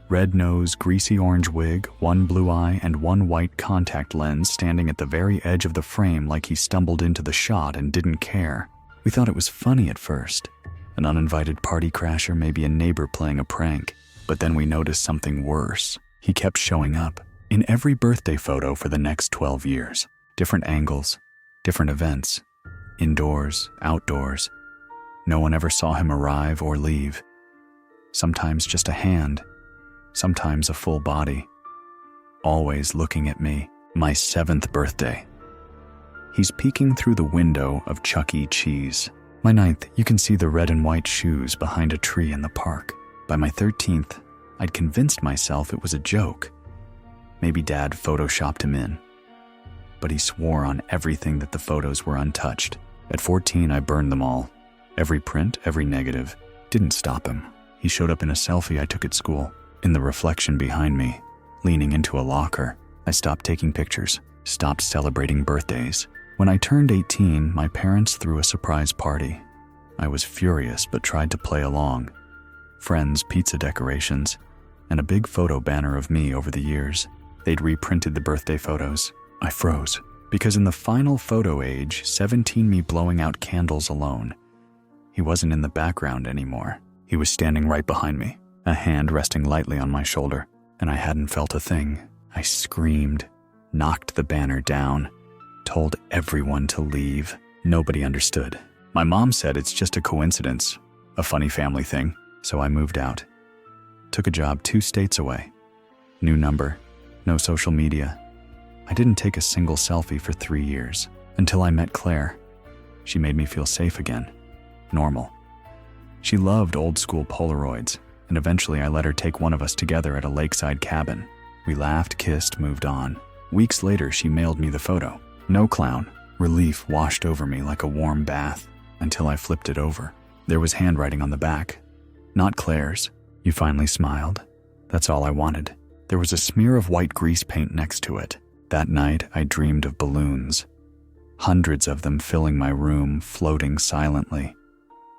Red nose, greasy orange wig, one blue eye, and one white contact lens standing at the very edge of the frame like he stumbled into the shot and didn't care. We thought it was funny at first. An uninvited party crasher, maybe a neighbor playing a prank. But then we noticed something worse. He kept showing up in every birthday photo for the next 12 years. Different angles, different events, indoors, outdoors. No one ever saw him arrive or leave. Sometimes just a hand, sometimes a full body. Always looking at me, my 7th birthday. He's peeking through the window of Chuck E. Cheese. My 9th, you can see the red and white shoes behind a tree in the park. By my 13th, I'd convinced myself it was a joke. Maybe Dad photoshopped him in. But he swore on everything that the photos were untouched. At 14, I burned them all. Every print, every negative. Didn't stop him. He showed up in a selfie I took at school, in the reflection behind me, leaning into a locker. I stopped taking pictures, stopped celebrating birthdays. When I turned 18, my parents threw a surprise party. I was furious but tried to play along. Friends, pizza decorations, and a big photo banner of me over the years. They'd reprinted the birthday photos. I froze, because in the final photo age, 17 me blowing out candles alone, he wasn't in the background anymore. He was standing right behind me, a hand resting lightly on my shoulder, and I hadn't felt a thing. I screamed, knocked the banner down, told everyone to leave. Nobody understood. My mom said it's just a coincidence, a funny family thing, so I moved out. Took a job 2 states away. New number, no social media. I didn't take a single selfie for 3 years, until I met Claire. She made me feel safe again, normal. She loved old-school Polaroids, and eventually I let her take one of us together at a lakeside cabin. We laughed, kissed, moved on. Weeks later, she mailed me the photo. No clown. Relief washed over me like a warm bath, until I flipped it over. There was handwriting on the back. Not Claire's. You finally smiled. That's all I wanted. There was a smear of white grease paint next to it. That night, I dreamed of balloons. Hundreds of them filling my room, floating silently.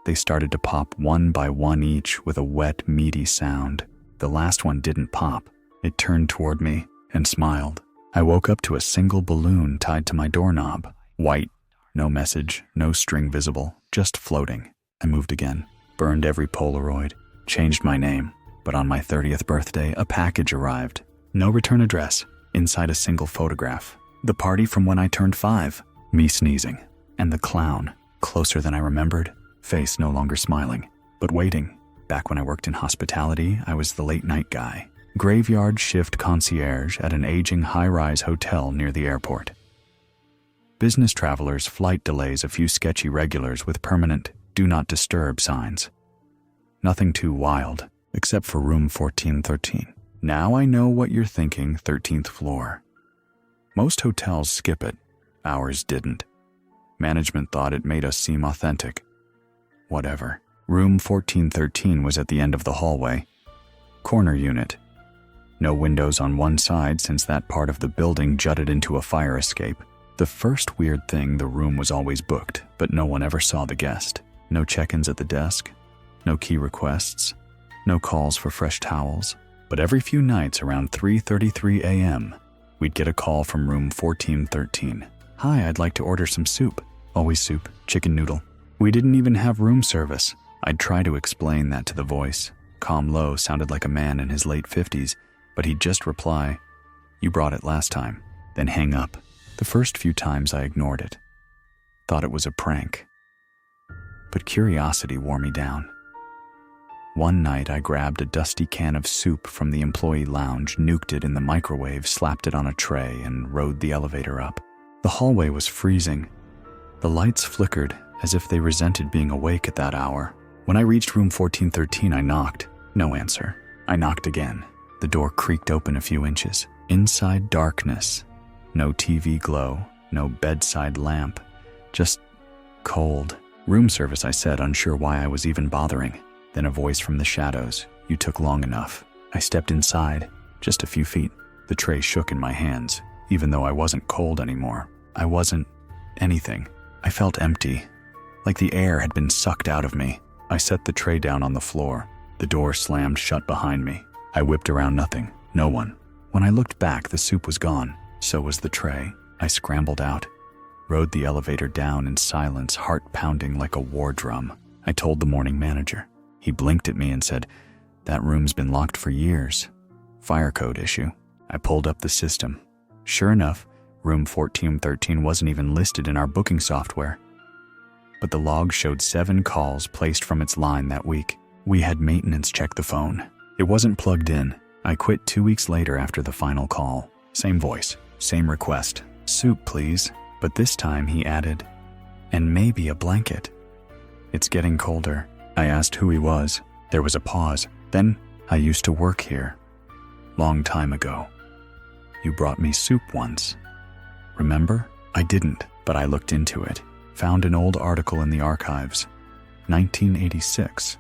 They started to pop one by one each with a wet, meaty sound. The last one didn't pop. It turned toward me and smiled. I woke up to a single balloon tied to my doorknob. White. No message, no string visible, just floating. I moved again, burned every Polaroid, changed my name. But on my 30th birthday, a package arrived. No return address. Inside a single photograph. The party from when I turned 5. Me sneezing. And the clown, closer than I remembered. Face no longer smiling, but waiting. Back when I worked in hospitality, I was the late night guy. Graveyard shift concierge at an aging high-rise hotel near the airport. Business travelers, flight delays, a few sketchy regulars with permanent "Do Not Disturb" signs. Nothing too wild, except for room 1413. Now I know what you're thinking, 13th floor. Most hotels skip it. Ours didn't. Management thought it made us seem authentic. Whatever. Room 1413 was at the end of the hallway. Corner unit. No windows on one side since that part of the building jutted into a fire escape. The first weird thing, the room was always booked, but no one ever saw the guest. No check-ins at the desk. No key requests. No calls for fresh towels. But every few nights around 3:33 a.m., we'd get a call from room 1413. Hi, I'd like to order some soup. Always soup, chicken noodle. We didn't even have room service. I'd try to explain that to the voice. Calm low sounded like a man in his late 50s, but he'd just reply, "You brought it last time," then hang up. The first few times I ignored it. Thought it was a prank. But curiosity wore me down. One night I grabbed a dusty can of soup from the employee lounge, nuked it in the microwave, slapped it on a tray, and rode the elevator up. The hallway was freezing. The lights flickered, as if they resented being awake at that hour. When I reached room 1413, I knocked. No answer. I knocked again. The door creaked open a few inches. Inside, darkness. No TV glow, no bedside lamp, just cold. Room service, I said, unsure why I was even bothering. Then a voice from the shadows. You took long enough. I stepped inside, just a few feet. The tray shook in my hands, even though I wasn't cold anymore. I wasn't anything. I felt empty, like the air had been sucked out of me. I set the tray down on the floor. The door slammed shut behind me. I whipped around, nothing, no one. When I looked back, the soup was gone. So was the tray. I scrambled out, rode the elevator down in silence, heart pounding like a war drum. I told the morning manager. He blinked at me and said, "That room's been locked for years. Fire code issue." I pulled up the system. Sure enough, room 1413 wasn't even listed in our booking software. But the log showed 7 calls placed from its line that week. We had maintenance check the phone. It wasn't plugged in. I quit 2 weeks later after the final call. Same voice, same request. Soup, please. But this time he added, "And maybe a blanket." "It's getting colder." I asked who he was. There was a pause. Then, "I used to work here. Long time ago. You brought me soup once. Remember?" I didn't, but I looked into it. Found an old article in the archives. 1986.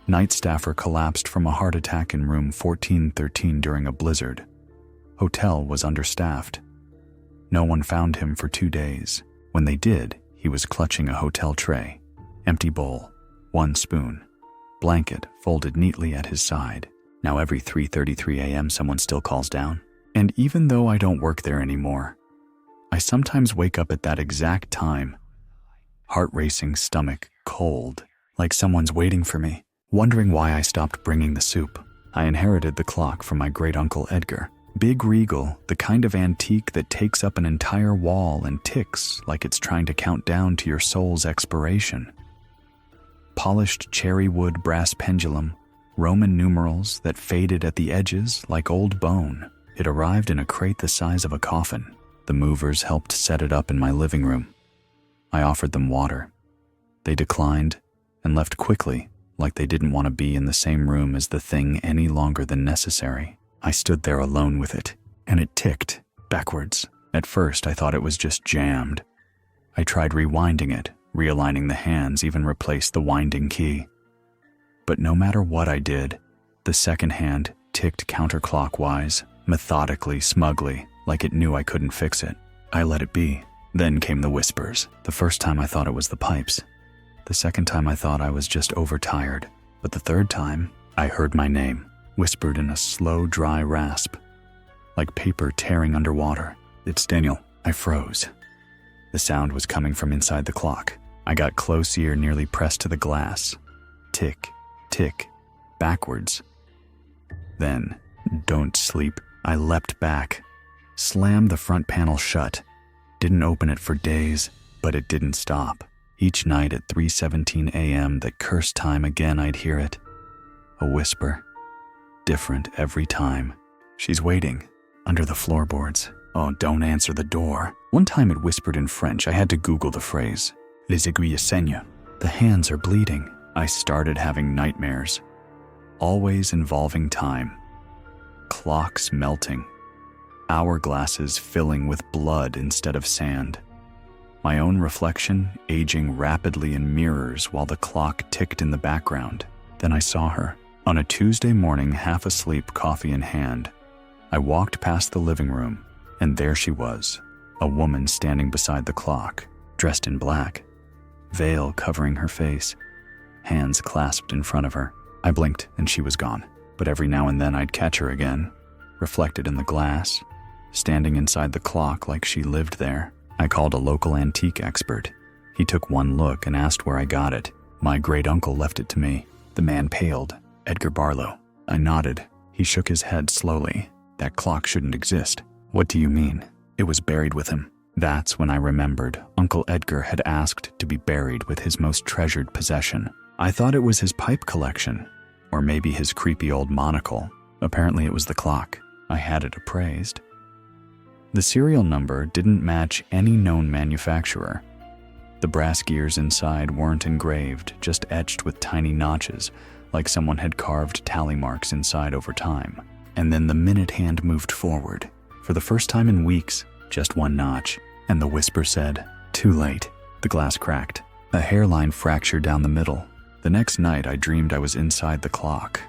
Night staffer collapsed from a heart attack in room 1413 during a blizzard. Hotel was understaffed. No one found him for 2 days. When they did, he was clutching a hotel tray. Empty bowl, 1 spoon, blanket folded neatly at his side. Now every 3:33 a.m. someone still calls down. And even though I don't work there anymore, I sometimes wake up at that exact time. Heart racing, stomach cold, like someone's waiting for me, wondering why I stopped bringing the soup. I inherited the clock from my great-uncle Edgar. Big regal, the kind of antique that takes up an entire wall and ticks like it's trying to count down to your soul's expiration. Polished cherry wood brass pendulum, Roman numerals that faded at the edges like old bone. It arrived in a crate the size of a coffin. The movers helped set it up in my living room. I offered them water. They declined and left quickly, like they didn't want to be in the same room as the thing any longer than necessary. I stood there alone with it, and it ticked backwards. At first, I thought it was just jammed. I tried rewinding it, realigning the hands, even replaced the winding key. But no matter what I did, the second hand ticked counterclockwise, methodically, smugly, like it knew I couldn't fix it. I let it be. Then came the whispers. The first time I thought it was the pipes. The second time I thought I was just overtired. But the third time, I heard my name, whispered in a slow, dry rasp, like paper tearing underwater. "It's Daniel." I froze. The sound was coming from inside the clock. I got close ear nearly pressed to the glass. Tick, tick, backwards. Then, "Don't sleep." I leapt back, slammed the front panel shut. Didn't open it for days, but it didn't stop. Each night at 3:17 a.m., that cursed time again, I'd hear it. A whisper. Different every time. "She's waiting." Under the floorboards. "Oh, don't answer the door." One time it whispered in French. I had to Google the phrase. "Les aiguilles saignent." The hands are bleeding. I started having nightmares. Always involving time. Clocks melting. Hourglasses filling with blood instead of sand. My own reflection aging rapidly in mirrors while the clock ticked in the background. Then I saw her. On a Tuesday morning, half asleep, coffee in hand. I walked past the living room, and there she was, a woman standing beside the clock, dressed in black, veil covering her face, hands clasped in front of her. I blinked, and she was gone. But every now and then I'd catch her again, reflected in the glass, standing inside the clock like she lived there. I called a local antique expert. He took one look and asked where I got it. My great-uncle left it to me. The man paled. "Edgar Barlow." I nodded. He shook his head slowly. "That clock shouldn't exist." "What do you mean?" "It was buried with him." That's when I remembered Uncle Edgar had asked to be buried with his most treasured possession. I thought it was his pipe collection, or maybe his creepy old monocle. Apparently it was the clock. I had it appraised. The serial number didn't match any known manufacturer. The brass gears inside weren't engraved, just etched with tiny notches, like someone had carved tally marks inside over time. And then the minute hand moved forward. For the first time in weeks, just one notch, and the whisper said, "Too late." The glass cracked. A hairline fractured down the middle. The next night, I dreamed I was inside the clock.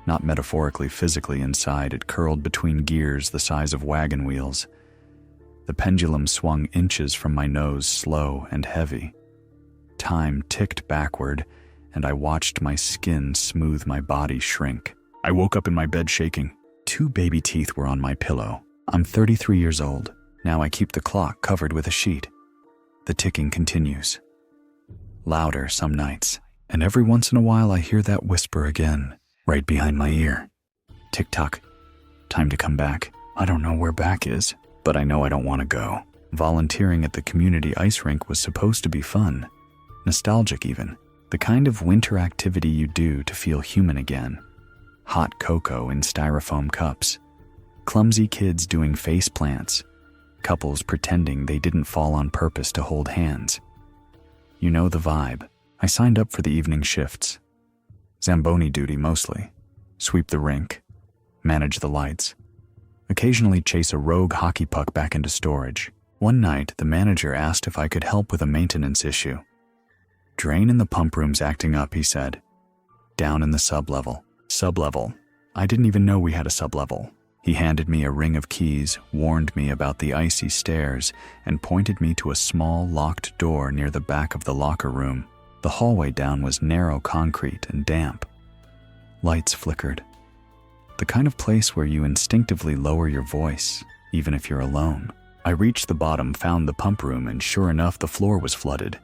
Not metaphorically, physically inside. It curled between gears the size of wagon wheels. The pendulum swung inches from my nose, slow and heavy. Time ticked backward, and I watched my skin smooth my body shrink. I woke up in my bed shaking. 2 baby teeth were on my pillow. I'm 33 years old. Now I keep the clock covered with a sheet. The ticking continues. Louder some nights, and every once in a while I hear that whisper again, right behind my ear. Tick-tock. Time to come back. I don't know where back is, but I know I don't want to go. Volunteering at the community ice rink was supposed to be fun. Nostalgic even. The kind of winter activity you do to feel human again. Hot cocoa in styrofoam cups. Clumsy kids doing face plants. Couples pretending they didn't fall on purpose to hold hands. You know the vibe. I signed up for the evening shifts. Zamboni duty mostly. Sweep the rink. Manage the lights. Occasionally chase a rogue hockey puck back into storage. One night, the manager asked if I could help with a maintenance issue. Drain in the pump room's acting up, he said. Down in the sublevel. Sublevel. I didn't even know we had a sublevel. He handed me a ring of keys, warned me about the icy stairs, and pointed me to a small locked door near the back of the locker room. The hallway down was narrow concrete and damp. Lights flickered. The kind of place where you instinctively lower your voice, even if you're alone. I reached the bottom, found the pump room, and sure enough, the floor was flooded.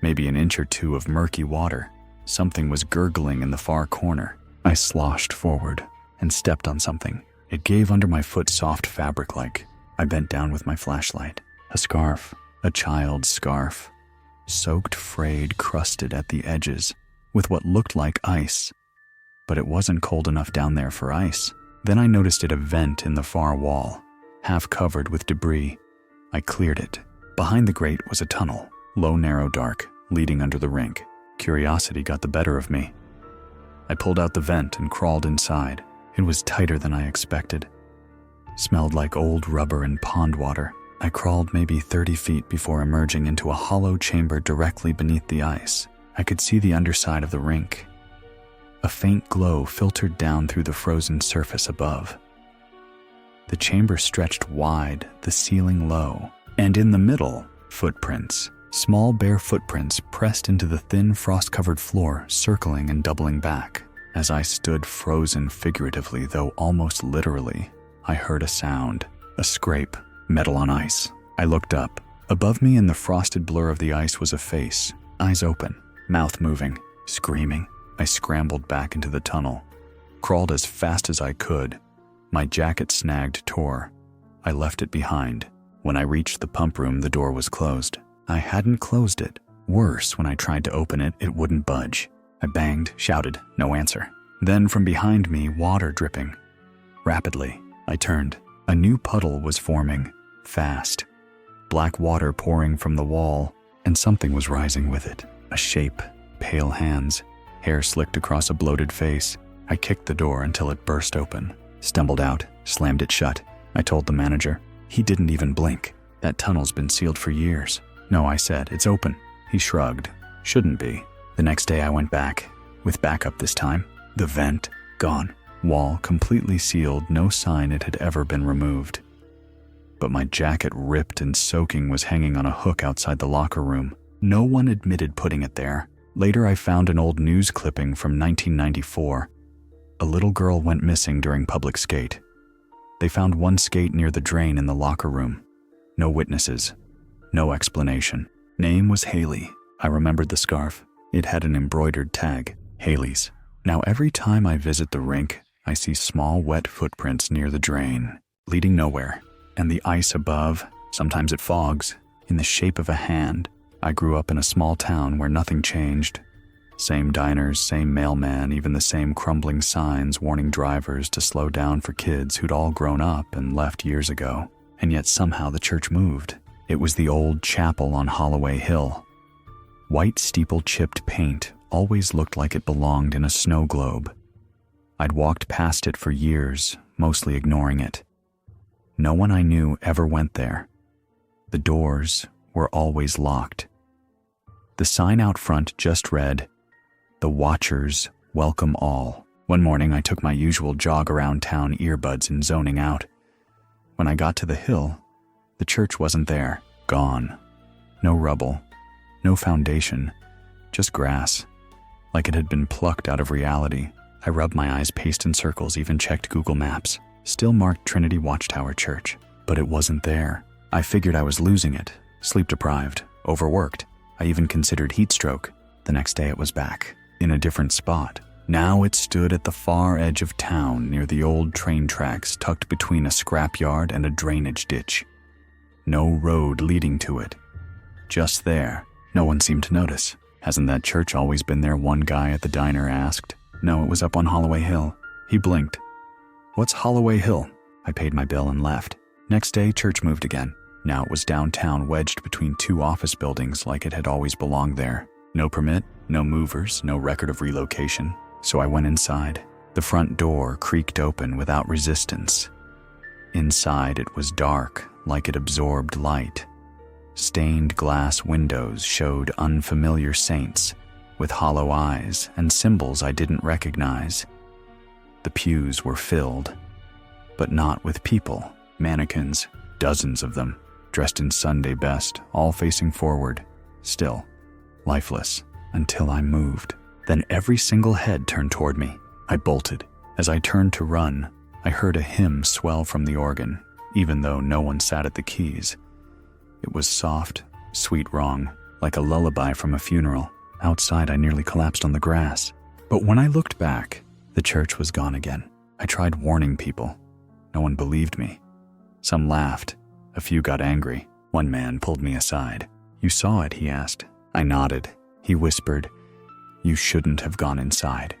Maybe an inch or two of murky water. Something was gurgling in the far corner. I sloshed forward and stepped on something. It gave under my foot soft fabric-like. I bent down with my flashlight. A scarf. A child's scarf. Soaked, frayed, crusted at the edges, with what looked like ice. But it wasn't cold enough down there for ice. Then I noticed it a vent in the far wall, half covered with debris. I cleared it. Behind the grate was a tunnel, low, narrow, dark, leading under the rink. Curiosity got the better of me. I pulled out the vent and crawled inside. It was tighter than I expected. Smelled like old rubber and pond water. I crawled maybe 30 feet before emerging into a hollow chamber directly beneath the ice. I could see the underside of the rink. A faint glow filtered down through the frozen surface above. The chamber stretched wide, the ceiling low, and in the middle, footprints. Small bare footprints pressed into the thin frost-covered floor, circling and doubling back. As I stood frozen figuratively, though almost literally, I heard a sound, a scrape, metal on ice. I looked up. Above me in the frosted blur of the ice was a face, eyes open, mouth moving, screaming. I scrambled back into the tunnel, crawled as fast as I could. My jacket snagged tore. I left it behind. When I reached the pump room, the door was closed. I hadn't closed it. Worse, when I tried to open it, it wouldn't budge. I banged, shouted, no answer. Then from behind me, water dripping. Rapidly, I turned. A new puddle was forming, fast. Black water pouring from the wall, and something was rising with it. A shape, pale hands, hair slicked across a bloated face. I kicked the door until it burst open. Stumbled out, slammed it shut. I told the manager. He didn't even blink. That tunnel's been sealed for years. No, I said, it's open. He shrugged. Shouldn't be. The next day I went back, with backup this time. The vent, gone. Wall completely sealed, no sign it had ever been removed. But my jacket, ripped and soaking, was hanging on a hook outside the locker room. No one admitted putting it there. Later I found an old news clipping from 1994. A little girl went missing during public skate. They found one skate near the drain in the locker room. No witnesses. No explanation. Name was Haley. I remembered the scarf. It had an embroidered tag, Haley's. Now every time I visit the rink, I see small wet footprints near the drain, leading nowhere. And the ice above, sometimes it fogs, in the shape of a hand. I grew up in a small town where nothing changed. Same diners, same mailman, even the same crumbling signs warning drivers to slow down for kids who'd all grown up and left years ago. And yet somehow the church moved. It was the old chapel on Holloway Hill. White steeple-chipped paint always looked like it belonged in a snow globe. I'd walked past it for years, mostly ignoring it. No one I knew ever went there. The doors were always locked. The sign out front just read, "The Watchers welcome all." One morning I took my usual jog around town, earbuds and zoning out. When I got to the hill, the church wasn't there. Gone. No rubble. No foundation. Just grass. Like it had been plucked out of reality. I rubbed my eyes, paced in circles, even checked Google Maps. Still marked Trinity Watchtower Church. But it wasn't there. I figured I was losing it. Sleep deprived. Overworked. I even considered heat stroke. The next day it was back. In a different spot. Now it stood at the far edge of town near the old train tracks, tucked between a scrapyard and a drainage ditch. No road leading to it. Just there. No one seemed to notice. "Hasn't that church always been there?" one guy at the diner asked. "No, it was up on Holloway Hill." He blinked. "What's Holloway Hill?" I paid my bill and left. Next day, church moved again. Now it was downtown, wedged between two office buildings like it had always belonged there. No permit, no movers, no record of relocation. So I went inside. The front door creaked open without resistance. Inside it was dark, like it absorbed light. Stained glass windows showed unfamiliar saints with hollow eyes and symbols I didn't recognize. The pews were filled, but not with people. Mannequins, dozens of them, dressed in Sunday best, all facing forward, still, lifeless, until I moved. Then every single head turned toward me. I bolted. As I turned to run, I heard a hymn swell from the organ, even though no one sat at the keys. It was soft, sweet wrong, like a lullaby from a funeral. Outside, I nearly collapsed on the grass. But when I looked back, the church was gone again. I tried warning people. No one believed me. Some laughed. A few got angry. One man pulled me aside. "You saw it?" he asked. I nodded. He whispered, "You shouldn't have gone inside.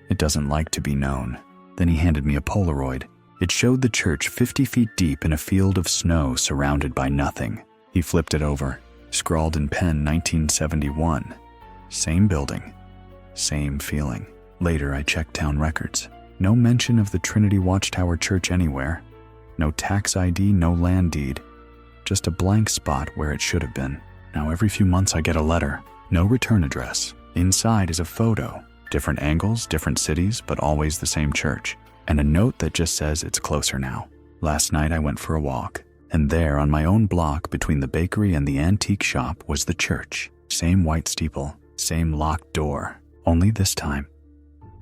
It doesn't like to be known." Then he handed me a Polaroid. It showed the church 50 feet deep in a field of snow surrounded by nothing. He flipped it over, scrawled in pen 1971. Same building, same feeling. Later I checked town records. No mention of the Trinity Watchtower Church anywhere. No tax ID, no land deed. Just a blank spot where it should have been. Now every few months I get a letter. No return address. Inside is a photo. Different angles, different cities, but always the same church. And a note that just says it's closer now. Last night I went for a walk, and there on my own block between the bakery and the antique shop was the church. Same white steeple, same locked door. Only this time,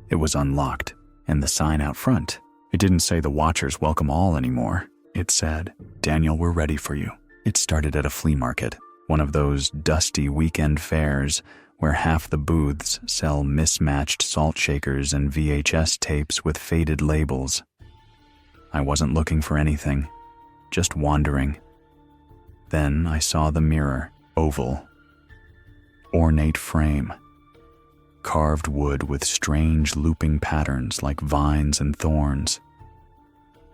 it was unlocked. And the sign out front, it didn't say "The Watchers welcome all" anymore. It said, "Daniel, we're ready for you." It started at a flea market, one of those dusty weekend fairs where half the booths sell mismatched salt shakers and VHS tapes with faded labels. I wasn't looking for anything, just wandering. Then I saw the mirror, oval, ornate frame, carved wood with strange looping patterns like vines and thorns.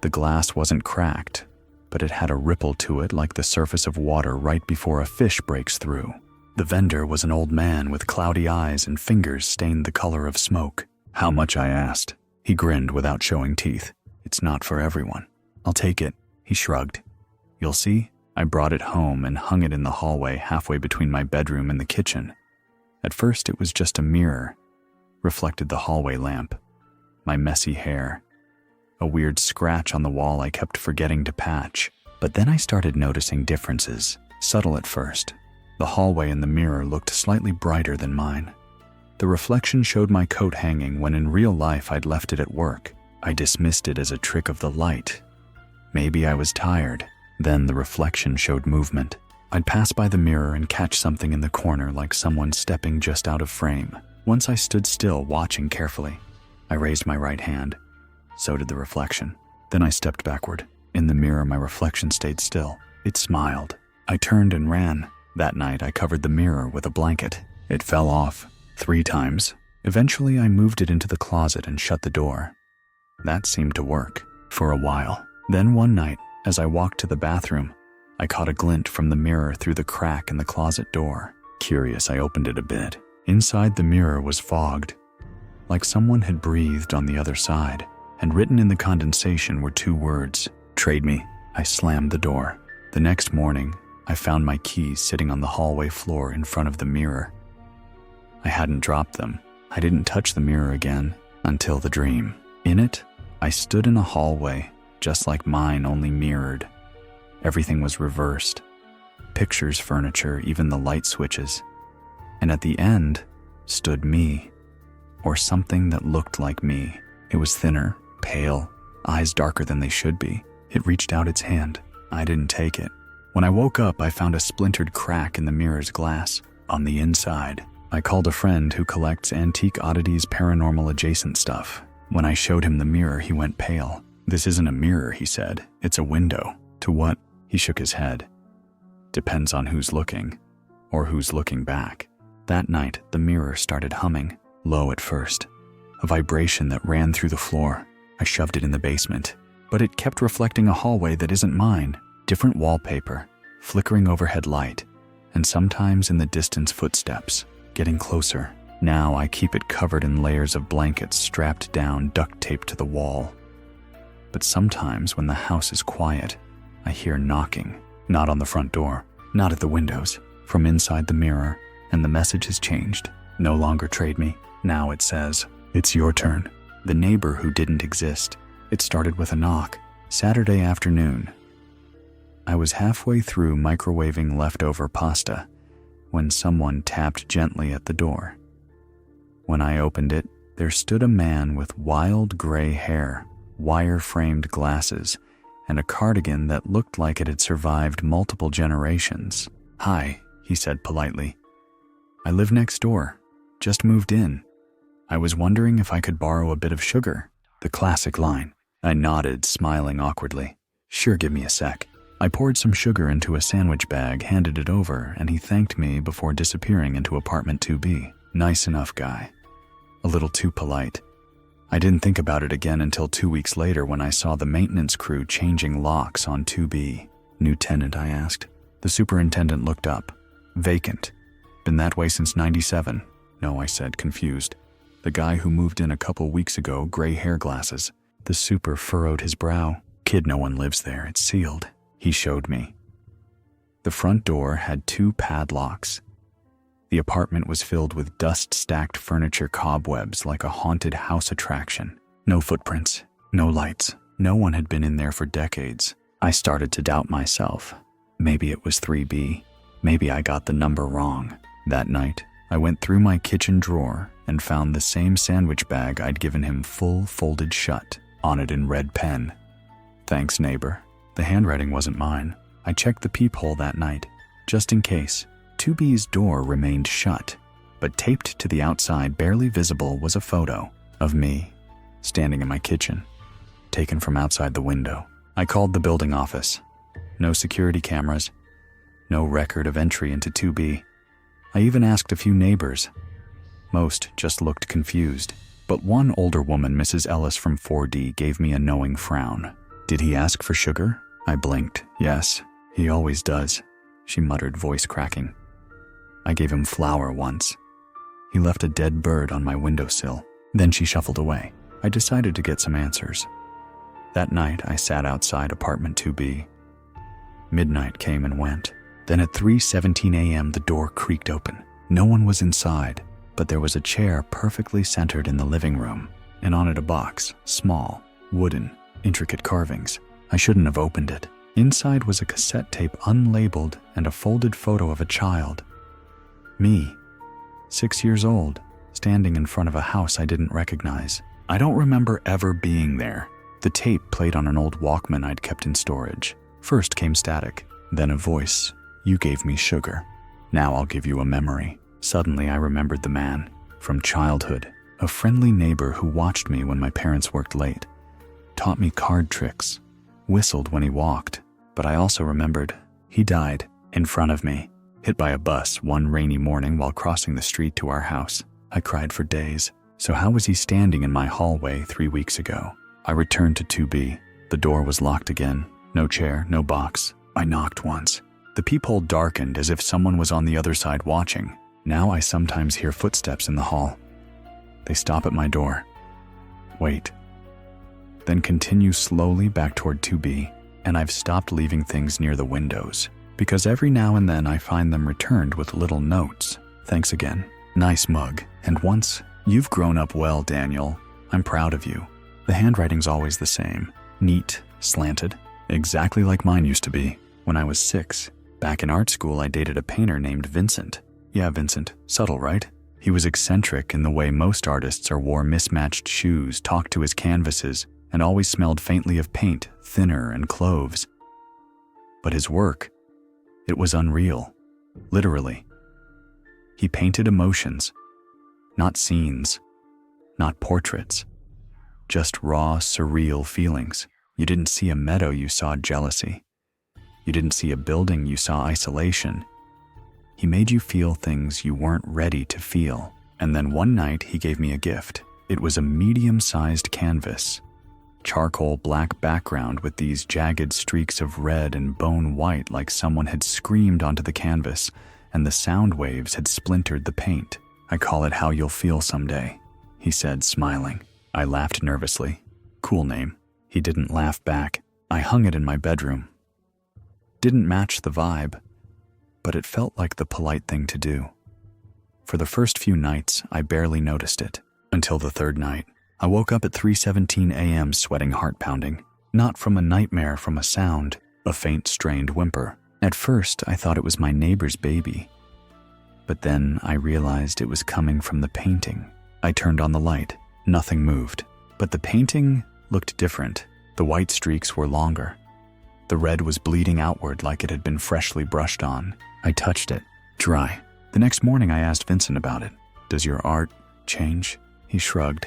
The glass wasn't cracked, but it had a ripple to it like the surface of water right before a fish breaks through. The vendor was an old man with cloudy eyes and fingers stained the color of smoke. "How much?" I asked. He grinned without showing teeth. "It's not for everyone." "I'll take it." He shrugged. "You'll see." I brought it home and hung it in the hallway halfway between my bedroom and the kitchen. At first it was just a mirror, reflected the hallway lamp, my messy hair, a weird scratch on the wall I kept forgetting to patch. But then I started noticing differences, subtle at first. The hallway in the mirror looked slightly brighter than mine. The reflection showed my coat hanging when in real life I'd left it at work. I dismissed it as a trick of the light. Maybe I was tired. Then the reflection showed movement. I'd pass by the mirror and catch something in the corner like someone stepping just out of frame. Once I stood still, watching carefully. I raised my right hand. So did the reflection. Then I stepped backward. In the mirror, my reflection stayed still. It smiled. I turned and ran. That night, I covered the mirror with a blanket. It fell off 3 times. Eventually, I moved it into the closet and shut the door. That seemed to work for a while. Then one night, as I walked to the bathroom, I caught a glint from the mirror through the crack in the closet door. Curious, I opened it a bit. Inside the mirror was fogged, like someone had breathed on the other side, and written in the condensation were 2 words, "Trade me." I slammed the door. The next morning, I found my keys sitting on the hallway floor in front of the mirror. I hadn't dropped them. I didn't touch the mirror again until the dream. In it, I stood in a hallway just like mine, only mirrored. Everything was reversed. Pictures, furniture, even the light switches. And at the end stood me, or something that looked like me. It was thinner, pale, eyes darker than they should be. It reached out its hand. I didn't take it. When I woke up, I found a splintered crack in the mirror's glass on the inside. I called a friend who collects antique oddities, paranormal adjacent stuff. When I showed him the mirror, he went pale. "This isn't a mirror," he said. "It's a window." "To what?" He shook his head. "Depends on who's looking, or who's looking back." That night, the mirror started humming, low at first. A vibration that ran through the floor. I shoved it in the basement, but it kept reflecting a hallway that isn't mine. Different wallpaper, flickering overhead light, and sometimes in the distance footsteps, getting closer. Now I keep it covered in layers of blankets strapped down, duct taped to the wall. But sometimes when the house is quiet, I hear knocking. Not on the front door, not at the windows, from inside the mirror, and the message has changed. No longer trade me. Now it says, "It's your turn." The neighbor who didn't exist. It started with a knock. Saturday afternoon. I was halfway through microwaving leftover pasta when someone tapped gently at the door. When I opened it, there stood a man with wild gray hair, wire-framed glasses, and a cardigan that looked like it had survived multiple generations. "Hi," he said politely. "I live next door. Just moved in. I was wondering if I could borrow a bit of sugar." The classic line. I nodded, smiling awkwardly. "Sure, give me a sec." I poured some sugar into a sandwich bag, handed it over, and he thanked me before disappearing into apartment 2B. Nice enough guy. A little too polite. I didn't think about it again until 2 weeks later when I saw the maintenance crew changing locks on 2B. "New tenant?" I asked. The superintendent looked up. "Vacant. Been that way since '97. "No," I said, confused. "The guy who moved in a couple weeks ago, gray hair glasses." The super furrowed his brow. "Kid, no one lives there. It's sealed." He showed me. The front door had 2 padlocks. The apartment was filled with dust-stacked furniture, cobwebs like a haunted house attraction. No footprints, no lights. No one had been in there for decades. I started to doubt myself. Maybe it was 3B. Maybe I got the number wrong. That night, I went through my kitchen drawer and found the same sandwich bag I'd given him full folded shut, on it in red pen. "Thanks, neighbor." The handwriting wasn't mine. I checked the peephole that night, just in case. 2B's door remained shut, but taped to the outside, barely visible, was a photo of me standing in my kitchen, taken from outside the window. I called the building office. No security cameras, no record of entry into 2B. I even asked a few neighbors. Most just looked confused, but one older woman, Mrs. Ellis from 4D, gave me a knowing frown. "Did he ask for sugar?" I blinked. "Yes, he always does," she muttered, voice cracking. "I gave him flour once. He left a dead bird on my windowsill." Then she shuffled away. I decided to get some answers. That night, I sat outside apartment 2B. Midnight came and went. Then at 3:17 a.m., the door creaked open. No one was inside, but there was a chair perfectly centered in the living room, and on it a box, small, wooden, intricate carvings. I shouldn't have opened it. Inside was a cassette tape, unlabeled, and a folded photo of a child. Me, 6 years old, standing in front of a house I didn't recognize. I don't remember ever being there. The tape played on an old Walkman I'd kept in storage. First came static, then a voice. "You gave me sugar. Now I'll give you a memory." Suddenly I remembered the man from childhood, a friendly neighbor who watched me when my parents worked late, taught me card tricks, whistled when he walked. But I also remembered he died in front of me, hit by a bus one rainy morning while crossing the street to our house. I cried for days. So how was he standing in my hallway 3 weeks ago? I returned to 2B. The door was locked again. No chair, no box. I knocked once. The peephole darkened as if someone was on the other side watching. Now I sometimes hear footsteps in the hall. They stop at my door. Wait. Then continue slowly back toward 2B, and I've stopped leaving things near the windows, because every now and then I find them returned with little notes. Thanks again. Nice mug. And once, you've grown up well, Daniel. I'm proud of you. The handwriting's always the same. Neat, slanted, exactly like mine used to be. When I was 6, back in art school, I dated a painter named Vincent. Yeah, Vincent. Subtle, right? He was eccentric in the way most artists are, wore mismatched shoes, talked to his canvases, and always smelled faintly of paint, thinner, and cloves. But his work, it was unreal. Literally. He painted emotions, not scenes, not portraits, just raw, surreal feelings. You didn't see a meadow, you saw jealousy. You didn't see a building, you saw isolation. He made you feel things you weren't ready to feel. And then one night he gave me a gift. It was a medium-sized canvas, charcoal black background with these jagged streaks of red and bone white, like someone had screamed onto the canvas and the sound waves had splintered the paint. I call it How You'll Feel Someday, he said, smiling. I laughed nervously. Cool name. He didn't laugh back. I hung it in my bedroom. Didn't match the vibe, but it felt like the polite thing to do. For the first few nights, I barely noticed it. Until the third night, I woke up at 3:17 a.m. sweating, heart pounding. Not from a nightmare, from a sound, a faint, strained whimper. At first, I thought it was my neighbor's baby. But then I realized it was coming from the painting. I turned on the light. Nothing moved. But the painting looked different. The white streaks were longer. The red was bleeding outward like it had been freshly brushed on. I touched it. Dry. The next morning I asked Vincent about it. Does your art change? He shrugged.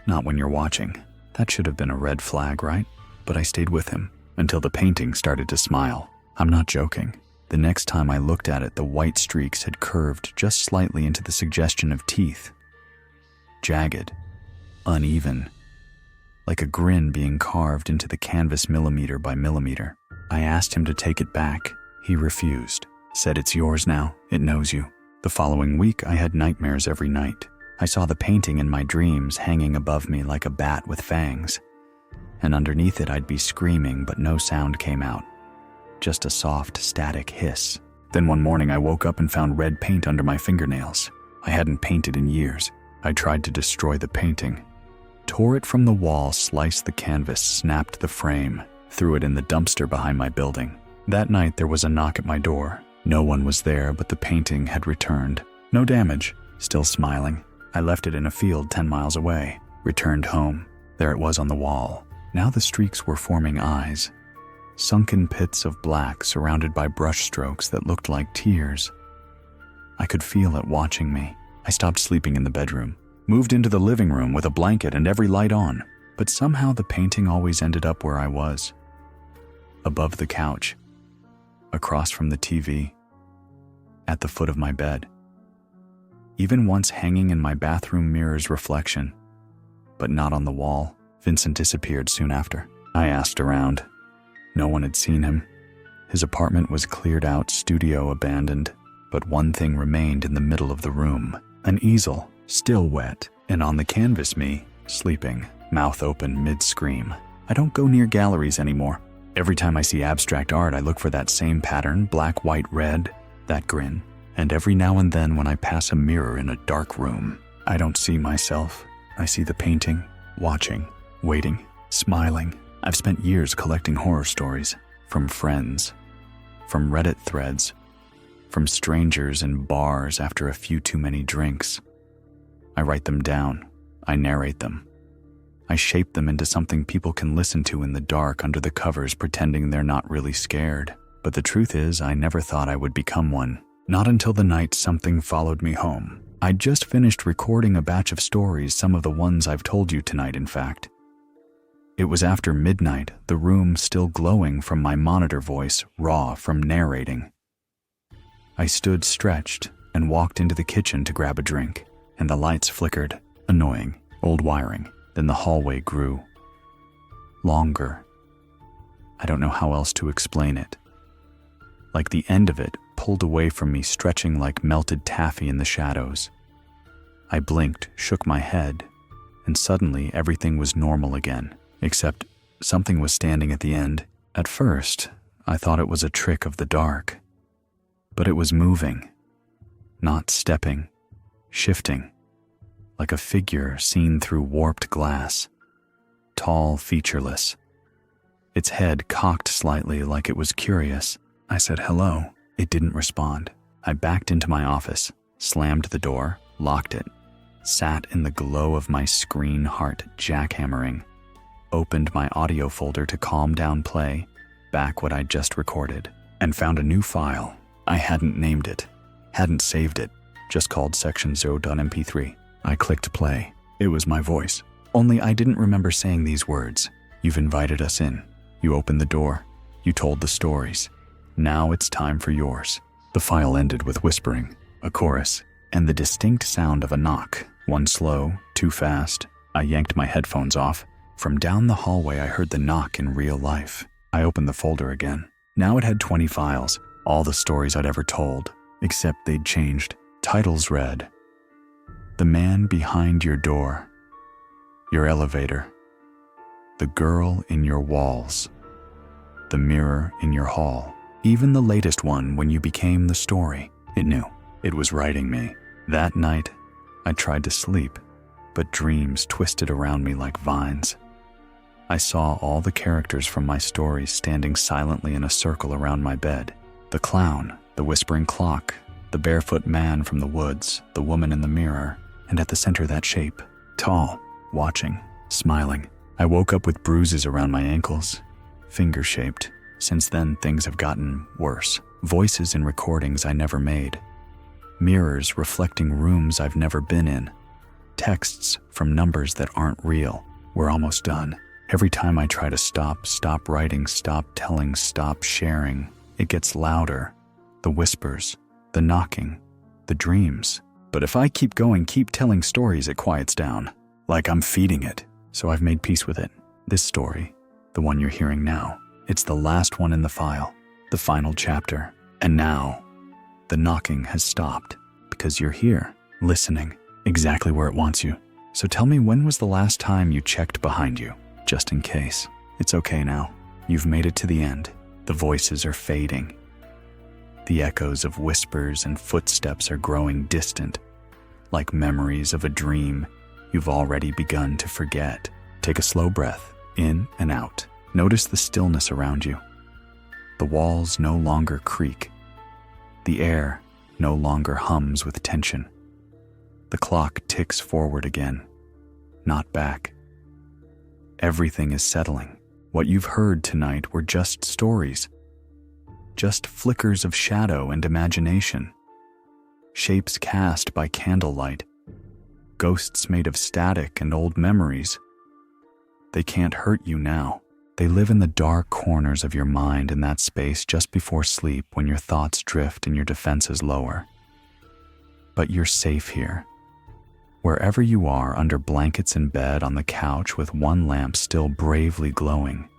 Not when you're watching. That should have been a red flag, right? But I stayed with him until the painting started to smile. I'm not joking. The next time I looked at it, the white streaks had curved just slightly into the suggestion of teeth. Jagged. Uneven. Like a grin being carved into the canvas millimeter by millimeter. I asked him to take it back. He refused. Said it's yours now. It knows you. The following week, I had nightmares every night. I saw the painting in my dreams hanging above me like a bat with fangs. And underneath it, I'd be screaming, but no sound came out. Just a soft, static hiss. Then one morning, I woke up and found red paint under my fingernails. I hadn't painted in years. I tried to destroy the painting. Tore it from the wall, sliced the canvas, snapped the frame, threw it in the dumpster behind my building. That night, there was a knock at my door. No one was there, but the painting had returned. No damage. Still smiling. I left it in a field 10 miles away. Returned home. There it was on the wall. Now the streaks were forming eyes. Sunken pits of black surrounded by brush strokes that looked like tears. I could feel it watching me. I stopped sleeping in the bedroom. Moved into the living room with a blanket and every light on. But somehow the painting always ended up where I was. Above the couch. Across from the TV. At the foot of my bed. Even once hanging in my bathroom mirror's reflection. But not on the wall. Vincent disappeared soon after. I asked around. No one had seen him. His apartment was cleared out, studio abandoned. But one thing remained in the middle of the room. An easel, still wet. And on the canvas me, sleeping, mouth open mid-scream. I don't go near galleries anymore. Every time I see abstract art, I look for that same pattern, black, white, red, that grin. And every now and then when I pass a mirror in a dark room, I don't see myself. I see the painting, watching, waiting, smiling. I've spent years collecting horror stories, from friends, from Reddit threads, from strangers in bars after a few too many drinks. I write them down. I narrate them. I shape them into something people can listen to in the dark under the covers, pretending they're not really scared. But the truth is, I never thought I would become one. Not until the night something followed me home. I'd just finished recording a batch of stories, some of the ones I've told you tonight, in fact. It was after midnight, the room still glowing from my monitor voice, raw from narrating. I stood stretched and walked into the kitchen to grab a drink, and the lights flickered, annoying, old wiring. Then the hallway grew. Longer. I don't know how else to explain it. Like the end of it pulled away from me, stretching like melted taffy in the shadows. I blinked, shook my head, and suddenly everything was normal again, except something was standing at the end. At first, I thought it was a trick of the dark, but it was moving, not stepping, shifting, like a figure seen through warped glass, tall, featureless. Its head cocked slightly like it was curious. I said hello. It didn't respond. I backed into my office, slammed the door, locked it, sat in the glow of my screen, heart jackhammering, opened my audio folder to calm down, play back what I'd just recorded, and found a new file. I hadn't named it, hadn't saved it, just called section 0.mp3. I clicked play. It was my voice. Only I didn't remember saying these words. You've invited us in. You opened the door. You told the stories. Now it's time for yours. The file ended with whispering, a chorus, and the distinct sound of a knock. One slow, two fast. I yanked my headphones off. From down the hallway, I heard the knock in real life. I opened the folder again. Now it had 20 files, all the stories I'd ever told, except they'd changed. Titles read, The Man Behind Your Door, Your Elevator, The Girl in Your Walls, The Mirror in Your Hall. Even the latest one, when you became the story. It knew. It was writing me. That night, I tried to sleep, but dreams twisted around me like vines. I saw all the characters from my stories standing silently in a circle around my bed. The clown, the whispering clock, the barefoot man from the woods, the woman in the mirror, and at the center that shape, tall, watching, smiling. I woke up with bruises around my ankles, finger-shaped. Since then, things have gotten worse. Voices in recordings I never made. Mirrors reflecting rooms I've never been in. Texts from numbers that aren't real. We're almost done. Every time I try to stop writing, stop telling, stop sharing, it gets louder. The whispers, the knocking, the dreams. But if I keep going, keep telling stories, it quiets down. Like I'm feeding it. So I've made peace with it. This story, the one you're hearing now, it's the last one in the file, the final chapter. And now, the knocking has stopped because you're here, listening, exactly where it wants you. So tell me, when was the last time you checked behind you? Just in case. It's okay now. You've made it to the end. The voices are fading. The echoes of whispers and footsteps are growing distant, like memories of a dream you've already begun to forget. Take a slow breath, in and out. Notice the stillness around you. The walls no longer creak. The air no longer hums with tension. The clock ticks forward again, not back. Everything is settling. What you've heard tonight were just stories, just flickers of shadow and imagination, shapes cast by candlelight, ghosts made of static and old memories. They can't hurt you now. They live in the dark corners of your mind, in that space just before sleep when your thoughts drift and your defenses lower. But you're safe here. Wherever you are, under blankets in bed, on the couch with one lamp still bravely glowing,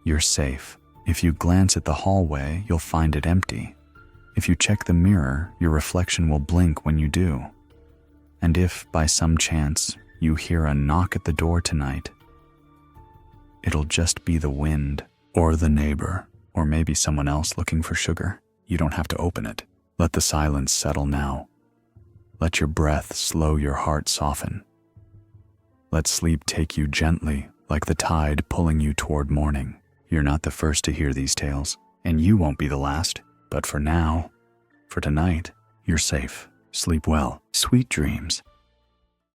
you're safe. If you glance at the hallway, you'll find it empty. If you check the mirror, your reflection will blink when you do. And if, by some chance, you hear a knock at the door tonight, it'll just be the wind, or the neighbor, or maybe someone else looking for sugar. You don't have to open it. Let the silence settle now. Let your breath slow, your heart soften. Let sleep take you gently, like the tide pulling you toward morning. You're not the first to hear these tales, and you won't be the last. But for now, for tonight, you're safe. Sleep well. Sweet dreams.